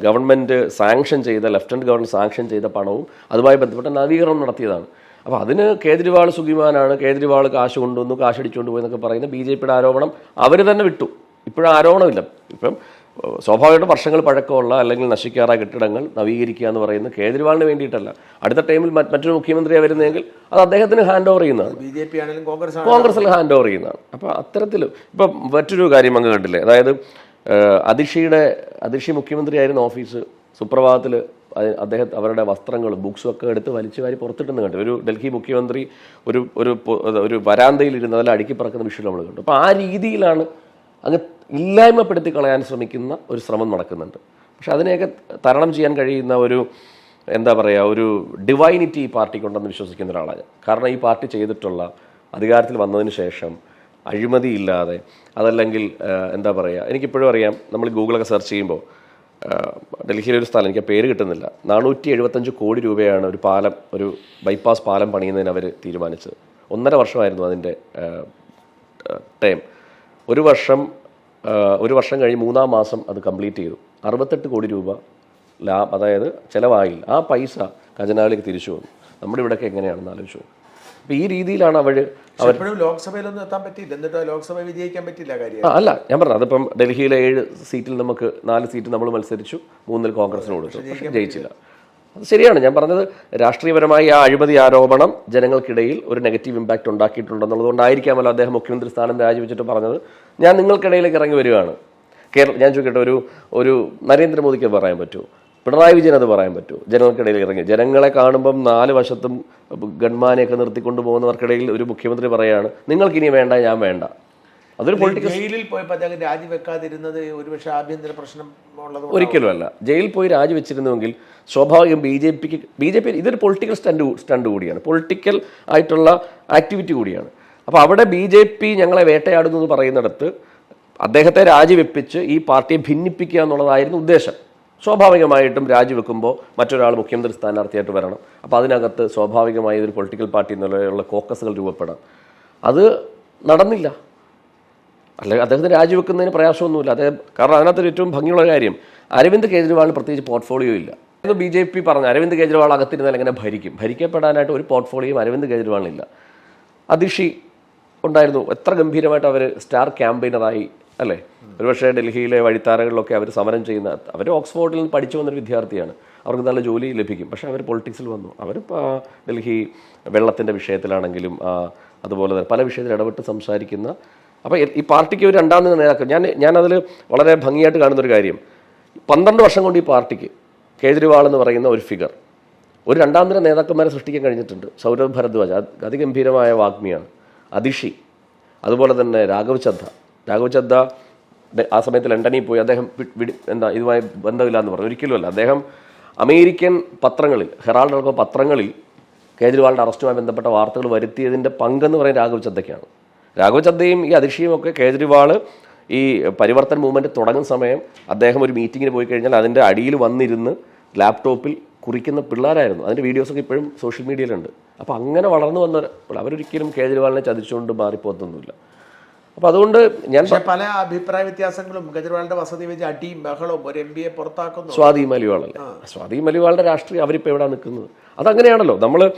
ഗവൺമെൻറ് സാങ്ഷൻ ചെയ്ത, ലെഫ്റ്റനൻറ്റ് ഗവർണർ സാങ്ഷൻ ചെയ്ത പണവും അതുമായി ബന്ധപ്പെട്ട നവീകരണം നടത്തിയതാണ്. അപ്പോൾ അതിന് കേജ്രിവാൾ സുഖിമാനാണ്, കേജ്രിവാൾ കാശ് കൊണ്ടുവന്നു, കാശടിച്ചുകൊണ്ട് പോയി എന്നൊക്കെ പറയുന്ന BJPയുടെ ആരോപണം അവർ തന്നെ വിട്ടു. ഇപ്പോഴും ആരോപണമില്ല. ഇപ്പം സ്വാഭാവികമായിട്ടും വർഷങ്ങൾ പഴക്കമുള്ള അല്ലെങ്കിൽ നശിക്കാറായ കെട്ടിടങ്ങൾ നവീകരിക്കുക എന്ന് പറയുന്നത് കേജ്രിവാളിന് വേണ്ടിയിട്ടല്ല. അടുത്ത ടൈമിൽ മറ്റൊരു മുഖ്യമന്ത്രിയാണ് വരുന്നതെങ്കിൽ അത് അദ്ദേഹത്തിന് ഹാൻഡ് ഓവർ ചെയ്യുന്നതാണ്. BJP ആണെങ്കിലും കോൺഗ്രസിൽ ഹാൻഡ് ഓവർ ചെയ്യുന്നതാണ്. അപ്പോൾ അത്തരത്തിൽ ഇപ്പം മറ്റൊരു കാര്യം അങ്ങ് കണ്ടില്ലേ, അതായത് അതിഷി മുഖ്യമന്ത്രിയായിരുന്ന ഓഫീസ് സുപ്രഭാതത്തിൽ അവരുടെ വസ്ത്രങ്ങളും ബുക്സും ഒക്കെ എടുത്ത് വലിച്ചു വാരി പുറത്തിട്ടെന്ന് കണ്ടു. ഒരു ഡൽഹി മുഖ്യമന്ത്രി ഒരു വരാന്തയിൽ ഇരുന്ന് അതിൽ അടുക്കി പറക്കുന്ന വിഷയം നമ്മൾ കണ്ടു. അപ്പോൾ ആ രീതിയിലാണ് അങ്ങ് ഇല്ലായ്മപ്പെടുത്തി കളയാൻ ശ്രമിക്കുന്ന ഒരു ശ്രമം നടക്കുന്നുണ്ട്. പക്ഷെ അതിനെയൊക്കെ തരണം ചെയ്യാൻ കഴിയുന്ന ഒരു എന്താ പറയുക, ഒരു ഡിവൈനിറ്റി ഈ പാർട്ടിക്കുണ്ടെന്ന് വിശ്വസിക്കുന്ന ഒരാളാണ്. കാരണം ഈ പാർട്ടി ചെയ്തിട്ടുള്ള അധികാരത്തിൽ വന്നതിന് ശേഷം അഴിമതിയില്ലാതെ, അതല്ലെങ്കിൽ എന്താ പറയുക, എനിക്കിപ്പോഴും അറിയാം, നമ്മൾ ഗൂഗിളൊക്കെ സെർച്ച് ചെയ്യുമ്പോൾ ഡൽഹിയിലൊരു സ്ഥലം, എനിക്ക് പേര് കിട്ടുന്നില്ല, 475 കോടി രൂപയാണ് ഒരു പാലം, ഒരു ബൈപ്പാസ് പാലം പണിയുന്നതിന് അവർ തീരുമാനിച്ചത്. 1.5 വർഷമായിരുന്നു അതിൻ്റെ ടൈം. ഒരു വർഷം കഴിഞ്ഞ് 3-ാം മാസം അത് കംപ്ലീറ്റ് ചെയ്തു. 68 കോടി രൂപ അതായത് ചിലവായില്ല. ആ പൈസ ഖജനാവിലേക്ക് തിരിച്ചു വന്നു. നമ്മുടെ ഇവിടെയൊക്കെ എങ്ങനെയാണെന്ന് ആലോചിച്ചു. അപ്പോൾ ഈ രീതിയിലാണ് എപ്പോഴും ലോക്സഭയിലൊന്നും എത്താൻ പറ്റിയില്ല. എന്നിട്ട് ലോക്സഭ വിജയിക്കാൻ പറ്റില്ല കാര്യം. അല്ല, ഞാൻ പറഞ്ഞു, അതിപ്പം ഡൽഹിയിലെ 7 സീറ്റിൽ നമുക്ക് 4 സീറ്റ് നമ്മൾ മത്സരിച്ചു, 3-ൽ കോൺഗ്രസിന് കൊടുത്തു, പക്ഷേ ജയിച്ചില്ല. അത് ശരിയാണ്. ഞാൻ പറഞ്ഞത് രാഷ്ട്രീയപരമായി ആ അഴിമതി ആരോപണം ജനങ്ങൾക്കിടയിൽ ഒരു നെഗറ്റീവ് ഇമ്പാക്റ്റ് ഉണ്ടാക്കിയിട്ടുണ്ടെന്നുള്ളതുകൊണ്ടായിരിക്കാമല്ലോ അദ്ദേഹം മുഖ്യമന്ത്രി സ്ഥാനം രാജിവെച്ചിട്ട് പറഞ്ഞത്, ഞാൻ നിങ്ങൾക്കിടയിലേക്ക് ഇറങ്ങി വരികയാണ്. ഞാൻ ചോദിക്കട്ടെ, ഒരു നരേന്ദ്രമോദിക്ക് പറയാൻ പറ്റുമോ? പിണറായി വിജയൻ അത് പറയാൻ പറ്റുമോ? ജനങ്ങൾക്കിടയിൽ ഇറങ്ങി ജനങ്ങളെ കാണുമ്പം 4 വശത്തും ഗൺമാനെയൊക്കെ നിർത്തിക്കൊണ്ടു പോകുന്നവർക്കിടയിൽ ഒരു മുഖ്യമന്ത്രി പറയാണ്, നിങ്ങൾക്കിനി വേണ്ട, ഞാൻ വേണ്ട. അതൊരു പൊളിറ്റിക്കൽ. ജയിലിൽ പോയപ്പോൾ അദ്ദേഹം രാജിവെക്കാതിരുന്നത് ഒരുപക്ഷെ ആഭ്യന്തര പ്രശ്നം ഉള്ളത് ഒരിക്കലും അല്ല. ജയിലിൽ പോയി രാജിവെച്ചിരുന്നുവെങ്കിൽ സ്വാഭാവികം ബി ജെ പി ഇതൊരു പൊളിറ്റിക്കൽ സ്റ്റണ്ട് കൂടിയാണ്, പൊളിറ്റിക്കൽ ആയിട്ടുള്ള ആക്ടിവിറ്റി കൂടിയാണ്. അപ്പോൾ അവിടെ BJP ഞങ്ങളെ വേട്ടയാടുന്നു എന്ന് പറയുന്നിടത്ത് അദ്ദേഹത്തെ രാജിവെപ്പിച്ച് ഈ പാർട്ടിയെ ഭിന്നിപ്പിക്കുക എന്നുള്ളതായിരുന്നു ഉദ്ദേശം. സ്വാഭാവികമായിട്ടും രാജിവെക്കുമ്പോൾ മറ്റൊരാൾ മുഖ്യമന്ത്രി സ്ഥാനാർത്ഥിയായിട്ട് വരണം. അപ്പോൾ അതിനകത്ത് സ്വാഭാവികമായി ഒരു പൊളിറ്റിക്കൽ പാർട്ടി എന്നുള്ള കോക്കസുകൾ രൂപപ്പെടാം. അത് നടന്നില്ല. അല്ലെങ്കിൽ അദ്ദേഹത്തിന് രാജിവെക്കുന്നതിന് പ്രയാസമൊന്നുമില്ല. കാരണം അതിനകത്തൊരു ഏറ്റവും ഭംഗിയുള്ള കാര്യം, അരവിന്ദ് കെജ്രിവാളിന് പ്രത്യേകിച്ച് പോർട്ട്ഫോളിയോ ഇല്ല. BJP പറഞ്ഞു അരവിന്ദ് കെജ്രിവാൾ അകത്തിരുന്നാൽ എങ്ങനെ ഭരിക്കപ്പെടാനായിട്ട് ഒരു പോർട്ട്ഫോളിയോയും അരവിന്ദ് കെജ്രിവാളിനില്ല. അതിഷി ഉണ്ടായിരുന്നു. എത്ര ഗംഭീരമായിട്ട് അവർ സ്റ്റാർ ക്യാമ്പയിനറായി അല്ലേ? ഒരുപക്ഷെ ഡൽഹിയിലെ വഴിത്താരകളിലൊക്കെ അവർ സമരം ചെയ്യുന്ന, അവർ ഓക്സ്ഫോർഡിൽ നിന്ന് പഠിച്ചു വന്നൊരു വിദ്യാർത്ഥിയാണ്, അവർക്ക് നല്ല ജോലി ലഭിക്കും. പക്ഷേ അവർ പൊളിറ്റിക്സിൽ വന്നു. അവർ ഡൽഹി വെള്ളത്തിൻ്റെ വിഷയത്തിലാണെങ്കിലും അതുപോലെ തന്നെ പല വിഷയത്തിൽ ഇടപെട്ട് സംസാരിക്കുന്ന. അപ്പോൾ ഈ പാർട്ടിക്ക് ഒരു 2ാം നില നേതാക്കൾ, ഞാനതിൽ വളരെ ഭംഗിയായിട്ട് കാണുന്നൊരു കാര്യം, 12 വർഷം കൊണ്ട് ഈ പാർട്ടിക്ക് കേജ്രിവാൾ എന്ന് പറയുന്ന ഒരു ഫിഗർ ഒരു 2ാം നില നേതാക്കന്മാരെ സൃഷ്ടിക്കാൻ കഴിഞ്ഞിട്ടുണ്ട്. സൗരഭ് ഭരദ്വാജ് അതിഗംഭീരമായ വാഗ്മിയാണ്, അതിഷി, അതുപോലെ തന്നെ രാഘവ് ചദ്ദ ആ സമയത്ത് ലണ്ടനിൽ പോയി. അദ്ദേഹം ഇതുമായി ബന്ധമില്ല എന്ന് പറഞ്ഞു, ഒരിക്കലുമല്ല. അദ്ദേഹം അമേരിക്കൻ പത്രങ്ങളിൽ, ഹെറാൾഡ് അടക്കം പത്രങ്ങളിൽ കേജ്രിവാളിൻ്റെ അറസ്റ്റുമായി ബന്ധപ്പെട്ട വാർത്തകൾ വരുത്തിയതിൻ്റെ പങ്കെന്ന് പറയുന്നത് രാഘവ് ചദ്ദയ്ക്കാണ്. രാഘവ് ചദ്ദയും ഈ അതിഷിയും ഒക്കെ കേജ്രിവാൾ ഈ പരിവർത്തൻ മൂവ്മെൻറ്റ് തുടങ്ങുന്ന സമയം അദ്ദേഹം ഒരു മീറ്റിങ്ങിന് പോയി കഴിഞ്ഞാൽ അതിൻ്റെ അടിയിൽ വന്നിരുന്ന് ലാപ്ടോപ്പിൽ കുറിക്കുന്ന പിള്ളേരായിരുന്നു. അതിൻ്റെ വീഡിയോസൊക്കെ ഇപ്പോഴും സോഷ്യൽ മീഡിയയിലുണ്ട്. അപ്പോൾ അങ്ങനെ വളർന്നു വന്നവർ അവരൊരിക്കലും കേജ്രിവാളിനെ ചതിച്ചുകൊണ്ട് മാറിപ്പോത്തൊന്നുമില്ല. അപ്പോൾ അതുകൊണ്ട് ഞാൻ പല അഭിപ്രായ വ്യത്യാസങ്ങളും കേജ്രിവാളിന്റെ വസതി വെച്ച് അടിയും ബഹളവും ഒരു MP പുറത്താക്കുന്നു. സ്വാതി മലിവാളല്ലേ, സ്വാതി മലിവാളിന്റെ രാഷ്ട്രീയം അവരിപ്പോൾ എവിടെ നിൽക്കുന്നത്? അതങ്ങനെയാണല്ലോ.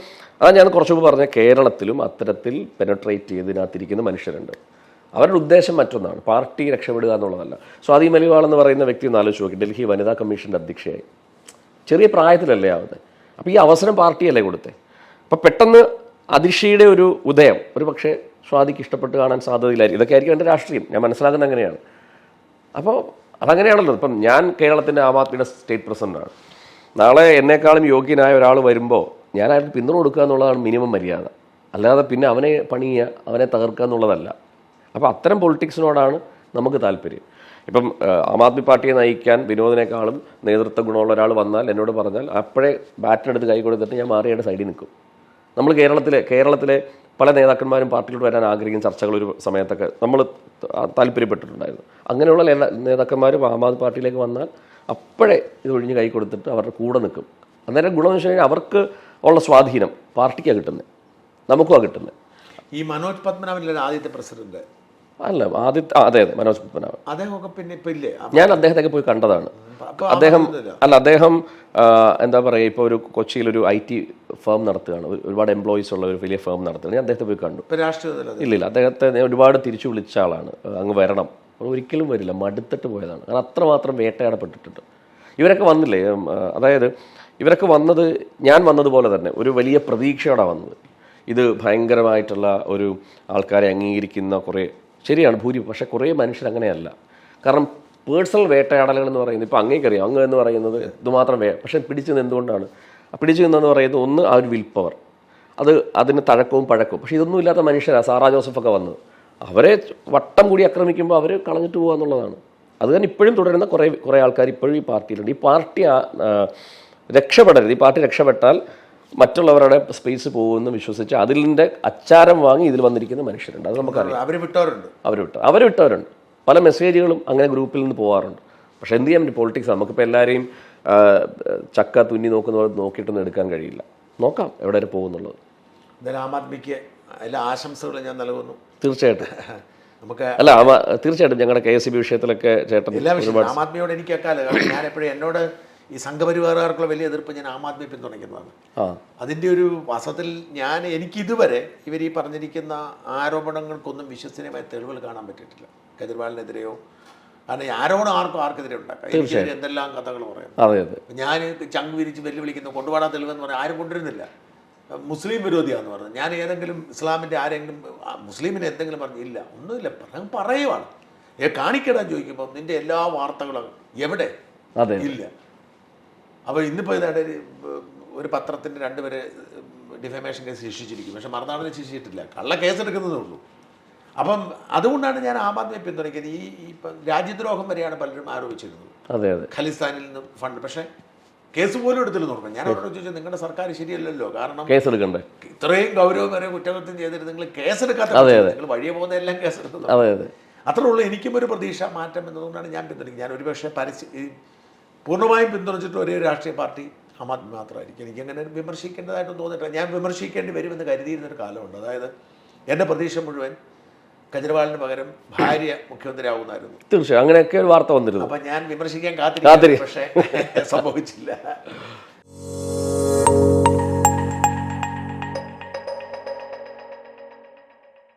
അതാ ഞാൻ കുറച്ചു മുമ്പ് പറഞ്ഞ, കേരളത്തിലും അത്തരത്തിൽ പെനട്രേറ്റ് ചെയ്തിനകത്തിരിക്കുന്ന മനുഷ്യരുണ്ട്. അവരുടെ ഉദ്ദേശം മറ്റൊന്നാണ്, പാർട്ടി രക്ഷപ്പെടുക എന്നുള്ളതല്ല. സ്വാതി മലിവാൾ എന്ന് പറയുന്ന വ്യക്തി ഒന്ന് ആലോചിച്ച് നോക്കി, ഡൽഹി വനിതാ കമ്മീഷൻ്റെ അധ്യക്ഷയായി, ചെറിയ പ്രായത്തിലല്ലേ ആവുന്നത്. അപ്പോൾ ഈ അവസരം പാർട്ടിയല്ലേ കൊടുത്തേ. അപ്പോൾ പെട്ടെന്ന് അതിഷിയുടെ ഒരു ഉദയം ഒരു പക്ഷേ സ്വാതിക്ക് ഇഷ്ടപ്പെട്ട് കാണാൻ സാധ്യതയില്ലായിരിക്കും. ഇതൊക്കെ ആയിരിക്കും എൻ്റെ രാഷ്ട്രീയം, ഞാൻ മനസ്സിലാക്കുന്നത് അങ്ങനെയാണ്. അപ്പോൾ അതങ്ങനെയാണല്ലോ. ഇപ്പം ഞാൻ കേരളത്തിൻ്റെ ആം ആദ്മിയുടെ സ്റ്റേറ്റ് പ്രസിഡൻ്റാണ്. നാളെ എന്നെക്കാളും യോഗ്യനായ ഒരാൾ വരുമ്പോൾ ഞാൻ അയാൾക്ക് പിന്തുണ കൊടുക്കുക എന്നുള്ളതാണ് മിനിമം മര്യാദ. അല്ലാതെ പിന്നെ അവനെ പണിയുക, അവനെ തകർക്കുക എന്നുള്ളതല്ല. അപ്പോൾ അത്തരം പൊളിറ്റിക്സിനോടാണ് നമുക്ക് താല്പര്യം. ഇപ്പം ആം ആദ്മി പാർട്ടിയെ നയിക്കാൻ വിനോദിനേക്കാളും നേതൃത്വ ഗുണമുള്ള ഒരാൾ വന്നാൽ, എന്നോട് പറഞ്ഞാൽ, അപ്പോഴേ ബാറ്റിനെടുത്ത് കൈ കൊടുത്തിട്ട് ഞാൻ മാറിയുടെ സൈഡിൽ നിൽക്കും. നമ്മൾ കേരളത്തിലെ പല നേതാക്കന്മാരും പാർട്ടിയിലോട്ട് വരാൻ ആഗ്രഹിക്കുന്ന ചർച്ചകൾ ഒരു സമയത്തൊക്കെ നമ്മൾ താല്പര്യപ്പെട്ടിട്ടുണ്ടായിരുന്നു. അങ്ങനെയുള്ള നേതാക്കന്മാർ ആം ആദ്മി പാർട്ടിയിലേക്ക് വന്നാൽ അപ്പോഴേ ഇത് ഒഴിഞ്ഞ് കൈ കൊടുത്തിട്ട് അവരുടെ കൂടെ നിൽക്കും. അന്നേരം ഗുണമെന്ന് വെച്ച് കഴിഞ്ഞാൽ അവർക്ക് ഉള്ള സ്വാധീനം പാർട്ടിക്കാണ് കിട്ടുന്നത്, നമുക്കുമാണ് കിട്ടുന്നത്. ഈ മനോജ് പത്മനാഭൻ ആദ്യത്തെ പ്രസിഡന്റ് അല്ല, അതെ മനോജ് പത്മനാഭൻ. അദ്ദേഹമൊക്കെ പിന്നെ ഇപ്പം ഇല്ലേ? ഞാൻ അദ്ദേഹത്തൊക്കെ പോയി കണ്ടതാണ്. അദ്ദേഹം എന്താ പറയുക, ഇപ്പോൾ ഒരു കൊച്ചിയിലൊരു IT ഫേം നടത്തുകയാണ്, ഒരുപാട് എംപ്ലോയീസ് ഉള്ള ഒരു വലിയ ഫേം നടത്തുകയാണ്. ഞാൻ അദ്ദേഹത്തെ പോയി കണ്ടു. ഇല്ലില്ല, അദ്ദേഹത്തെ ഒരുപാട് തിരിച്ചു വിളിച്ച ആളാണ്, അങ്ങ് വരണം. ഒരിക്കലും വരില്ല, മടുത്തിട്ട് പോയതാണ്. കാരണം അത്രമാത്രം വേട്ടയാടപ്പെട്ടിട്ടുണ്ട്. ഇവരൊക്കെ വന്നില്ലേ, അതായത് ഇവരൊക്കെ വന്നത് ഞാൻ വന്നതുപോലെ തന്നെ ഒരു വലിയ പ്രതീക്ഷയോടെ വന്നത്. ഇത് ഭയങ്കരമായിട്ടുള്ള ഒരു ആൾക്കാരെ അംഗീകരിക്കുന്ന കുറേ, ശരിയാണ് ഭൂരിപക്ഷം, പക്ഷേ കുറേ മനുഷ്യർ അങ്ങനെയല്ല. കാരണം പേഴ്സണൽ വേട്ടയാടലുകൾ എന്ന് പറയുന്നത് ഇപ്പോൾ അങ്ങേക്കറിയാം, അങ്ങ് എന്ന് പറയുന്നത് ഇതുമാത്രം പക്ഷേ പിടിച്ചു നിന്ന് എന്തുകൊണ്ടാണ്? പിടിച്ചു നിന്നെന്ന് പറയുന്നത് ഒന്ന് ആ ഒരു വിൽ പവർ, അതിന് തഴക്കവും പഴക്കവും. പക്ഷേ ഇതൊന്നും ഇല്ലാത്ത മനുഷ്യരാണ് സാറാ ജോസഫൊക്കെ വന്നത്. അവരെ വട്ടം കൂടി ആക്രമിക്കുമ്പോൾ അവർ കളഞ്ഞിട്ട് പോകുക എന്നുള്ളതാണ്. അത് തന്നെ ഇപ്പോഴും തുടരുന്ന കുറേ ആൾക്കാർ ഇപ്പോഴും ഈ പാർട്ടിയിലുണ്ട്. ഈ പാർട്ടി രക്ഷപ്പെടരുത്. ഈ പാർട്ടി രക്ഷപ്പെട്ടാൽ മറ്റുള്ളവരുടെ സ്പേസ് പോകുമെന്ന് വിശ്വസിച്ച് അതിലിൻ്റെ അച്ചാരം വാങ്ങി ഇതിൽ വന്നിരിക്കുന്ന മനുഷ്യരുണ്ട്. അത് നമുക്കറിയാം. അവർ വിട്ടവരുണ്ട്. പല മെസ്സേജുകളും അങ്ങനെ ഗ്രൂപ്പിൽ നിന്ന് പോകാറുണ്ട്. പക്ഷെ എന്ത് ചെയ്യാൻ പറ്റും? പൊളിറ്റിക്സ്. നമുക്കിപ്പോൾ എല്ലാവരെയും ചക്ക തുന്നി നോക്കിയിട്ടൊന്നും എടുക്കാൻ കഴിയില്ല. നോക്കാം എവിടെ വരെ പോകുന്നുള്ളത്. എന്തായാലും ആം ആദ്മിക്ക് എല്ലാ ആശംസകളും ഞാൻ നൽകുന്നു. തീർച്ചയായിട്ടും തീർച്ചയായിട്ടും ഞങ്ങളുടെ KSEB വിഷയത്തിലൊക്കെ ചേട്ടൻ എല്ലാ വിഷയവും ആം ആദ്മിയോട് എനിക്ക് വെക്കാല്. കാരണം ഞാൻ എപ്പോഴും എന്നോട് ഈ സംഘപരിവാറുകാർക്കുള്ള വലിയ എതിർപ്പ് ഞാൻ ആം ആദ്മി പിന്തുണയ്ക്കുന്നതാണ്. അതിൻ്റെ ഒരു വാസ്തവത്തിൽ എനിക്കിതുവരെ ഇവർ ഈ പറഞ്ഞിരിക്കുന്ന ആരോപണങ്ങൾക്കൊന്നും വിശ്വസനീയമായ തെളിവുകൾ കാണാൻ പറ്റിയിട്ടില്ല. കേജ്രിവാളിനെതിരെയോ, കാരണം ആരോപണം ആർക്കെതിരെ ഉണ്ടാക്കാം. എനിക്കെതിരെ എന്തെല്ലാം കഥകൾ പറയാം. ഞാൻ ചങ്ക് വിരിച്ച് വെല്ലുവിളിക്കുന്നു, കൊണ്ടുപോകാൻ തെളിവെന്ന് പറഞ്ഞാൽ ആരും കൊണ്ടുവരുന്നില്ല. മുസ്ലിം വിരോധിയാന്ന് പറഞ്ഞു. ഞാൻ ഏതെങ്കിലും ഇസ്ലാമിൻ്റെ ആരെങ്കിലും മുസ്ലിമിനെ എന്തെങ്കിലും പറഞ്ഞു? ഇല്ല, ഒന്നുമില്ല, പറയുവാണ്. കാണിക്കടാൻ ചോദിക്കുമ്പോൾ നിൻ്റെ എല്ലാ വാർത്തകളും എവിടെ? ഇല്ല. അപ്പോൾ ഇന്നിപ്പോൾ ഇതായിട്ട് ഒരു പത്രത്തിൻ്റെ 2 പേര് ഡിഫമേഷൻ കേസ് ശിക്ഷിച്ചിരിക്കും. പക്ഷെ മറുനാടിനെ ശിക്ഷിച്ചിട്ടില്ല. കള്ള കേസെടുക്കുന്നതേ ഉള്ളൂ. അപ്പം അതുകൊണ്ടാണ് ഞാൻ ആം ആദ്മിയെ പിന്തുണയ്ക്കുന്നത്. ഈ രാജ്യദ്രോഹം വരെയാണ് പലരും ആരോപിച്ചിരുന്നത്. ഖലിസ്ഥാനിൽ നിന്ന് ഫണ്ട്. പക്ഷേ കേസ് പോലും എടുത്തില്ലെന്ന് ഓർമ്മ. ഞാൻ അവരോട് ചോദിച്ചു, നിങ്ങളുടെ സർക്കാർ ശരിയല്ലല്ലോ, കാരണം കേസെടുക്കണ്ടേ? ഇത്രയും ഗൗരവമേറെ കുറ്റകൃത്യം ചെയ്തിട്ട് നിങ്ങൾ കേസെടുക്കാത്ത, നിങ്ങൾ വഴിയെ പോകുന്ന എല്ലാം കേസെടുക്കുന്നത്. അത്രേ ഉള്ളൂ. എനിക്കും ഒരു പ്രതീക്ഷ മാറ്റം എന്നതുകൊണ്ടാണ് ഞാൻ പിന്തുണയ്ക്കുന്നത്. ഞാൻ ഒരുപക്ഷെ പൂർണ്ണമായും പിന്തുണച്ചിട്ട് ഒരേ രാഷ്ട്രീയ പാർട്ടി ആം ആദ്മി മാത്രമായിരിക്കും. എനിക്കങ്ങനെ വിമർശിക്കേണ്ടതായിട്ടൊന്നും തോന്നിയിട്ടില്ല. ഞാൻ വിമർശിക്കേണ്ടി വരുമെന്ന് കരുതിയിരുന്നൊരു കാലമുണ്ട്. അതായത് എൻ്റെ പ്രതീക്ഷ മുഴുവൻ കേജ്രിവാളിന് പകരം ഭാര്യ മുഖ്യമന്ത്രിയാവുന്നായിരുന്നു. തീർച്ചയായും അങ്ങനെയൊക്കെ ഒരു വാർത്ത വന്നിരുന്നു. അപ്പം ഞാൻ വിമർശിക്കാൻ കാത്തിരിക്കും, പക്ഷേ സംഭവിച്ചില്ല.